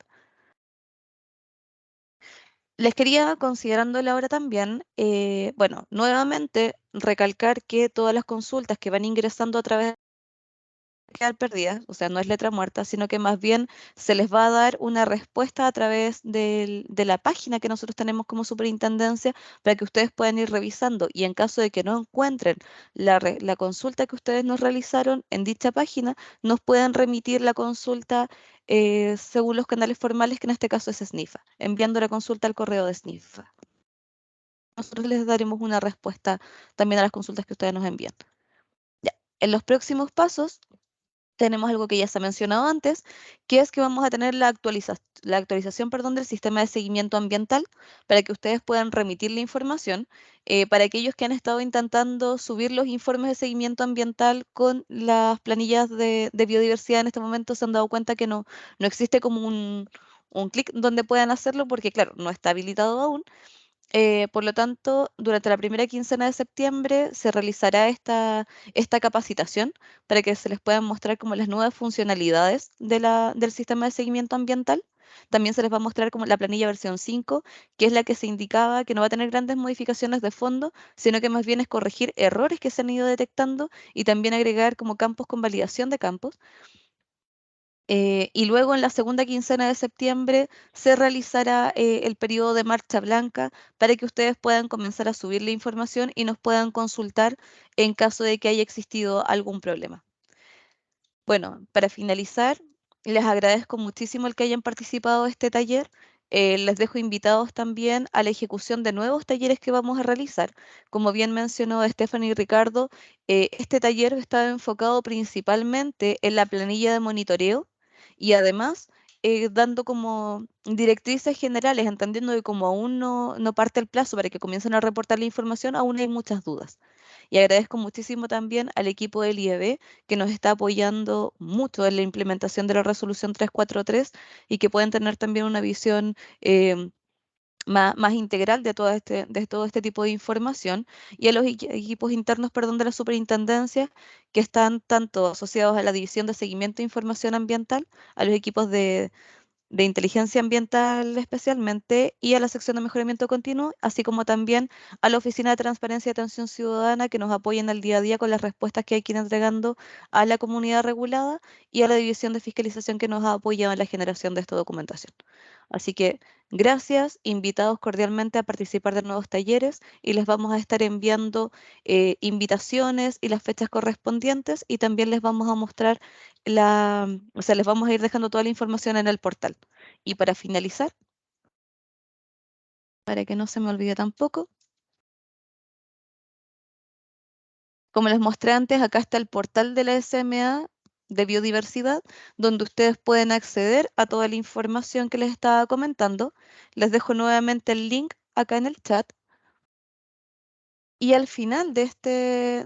Les quería, considerando la hora también, bueno, nuevamente recalcar que todas las consultas que van ingresando a través quedar perdidas, o sea, no es letra muerta, sino que más bien se les va a dar una respuesta a través de la página que nosotros tenemos como superintendencia para que ustedes puedan ir revisando, y en caso de que no encuentren la consulta que ustedes nos realizaron en dicha página, nos pueden remitir la consulta según los canales formales, que en este caso es SNIFA, enviando la consulta al correo de SNIFA. Nosotros les daremos una respuesta también a las consultas que ustedes nos envían. Ya. En los próximos pasos tenemos algo que ya se ha mencionado antes, que es que vamos a tener la actualización, perdón, del sistema de seguimiento ambiental para que ustedes puedan remitir la información. Para aquellos que han estado intentando subir los informes de seguimiento ambiental con las planillas de biodiversidad, en este momento se han dado cuenta que no existe como un clic donde puedan hacerlo, porque claro, no está habilitado aún. Por lo tanto, durante la primera quincena de septiembre se realizará esta capacitación para que se les puedan mostrar como las nuevas funcionalidades del sistema de seguimiento ambiental. También se les va a mostrar como la planilla versión 5, que es la que se indicaba que no va a tener grandes modificaciones de fondo, sino que más bien es corregir errores que se han ido detectando y también agregar como campos con validación de campos. Y luego en la segunda quincena de septiembre se realizará el periodo de marcha blanca para que ustedes puedan comenzar a subir la información y nos puedan consultar en caso de que haya existido algún problema. Bueno, para finalizar, les agradezco muchísimo el que hayan participado de este taller. Les dejo invitados también a la ejecución de nuevos talleres que vamos a realizar. Como bien mencionó Stephanie y Ricardo, este taller está enfocado principalmente en la planilla de monitoreo y además dando como directrices generales, entendiendo que como aún no parte el plazo para que comiencen a reportar la información, aún hay muchas dudas. Y agradezco muchísimo también al equipo del IEB, que nos está apoyando mucho en la implementación de la resolución 343 y que pueden tener también una visión más integral de todo este tipo de información, y a los equipos internos, perdón, de la superintendencia, que están tanto asociados a la División de Seguimiento de Información Ambiental, a los equipos de inteligencia ambiental especialmente, y a la sección de mejoramiento continuo, así como también a la Oficina de Transparencia y Atención Ciudadana, que nos apoyan al día a día con las respuestas que hay que ir entregando a la comunidad regulada, y a la División de Fiscalización, que nos ha apoyado en la generación de esta documentación. Así que gracias, invitados cordialmente a participar de nuevos talleres, y les vamos a estar enviando invitaciones y las fechas correspondientes, y también les vamos a mostrar o sea, les vamos a ir dejando toda la información en el portal. Y para finalizar, para que no se me olvide tampoco, como les mostré antes, acá está el portal de la SMA de biodiversidad, donde ustedes pueden acceder a toda la información que les estaba comentando. Les dejo nuevamente el link acá en el chat. Y al final de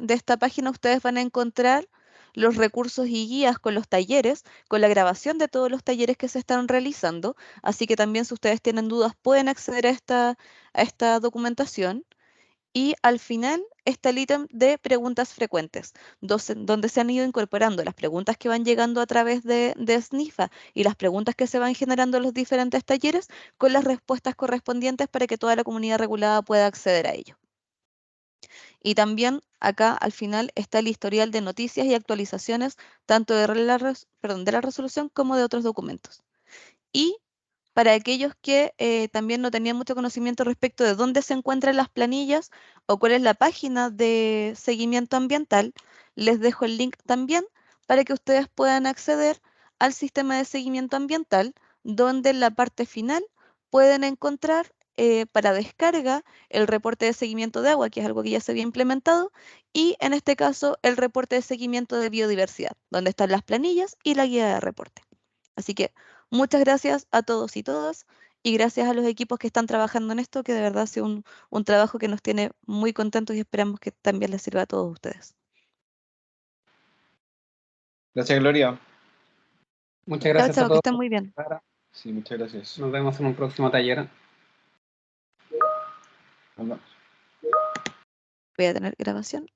esta página ustedes van a encontrar los recursos y guías con los talleres, con la grabación de todos los talleres que se están realizando. Así que también, si ustedes tienen dudas, pueden acceder a esta documentación. Y al final está el ítem de preguntas frecuentes, donde se han ido incorporando las preguntas que van llegando a través de SNIFA y las preguntas que se van generando en los diferentes talleres, con las respuestas correspondientes para que toda la comunidad regulada pueda acceder a ello. Y también acá al final está el historial de noticias y actualizaciones, tanto de la resolución como de otros documentos. Y para aquellos que también no tenían mucho conocimiento respecto de dónde se encuentran las planillas o cuál es la página de seguimiento ambiental, les dejo el link también para que ustedes puedan acceder al sistema de seguimiento ambiental, donde en la parte final pueden encontrar para descarga el reporte de seguimiento de agua, que es algo que ya se había implementado, y en este caso el reporte de seguimiento de biodiversidad, donde están las planillas y la guía de reporte. Así que muchas gracias a todos y todas, y gracias a los equipos que están trabajando en esto, que de verdad ha sido un trabajo que nos tiene muy contentos y esperamos que también les sirva a todos ustedes. Gracias, Gloria. Muchas Chao, gracias a chao, que todos. estén muy bien. Sí, muchas gracias. Nos vemos en un próximo taller. Nos vemos. Voy a tener grabación.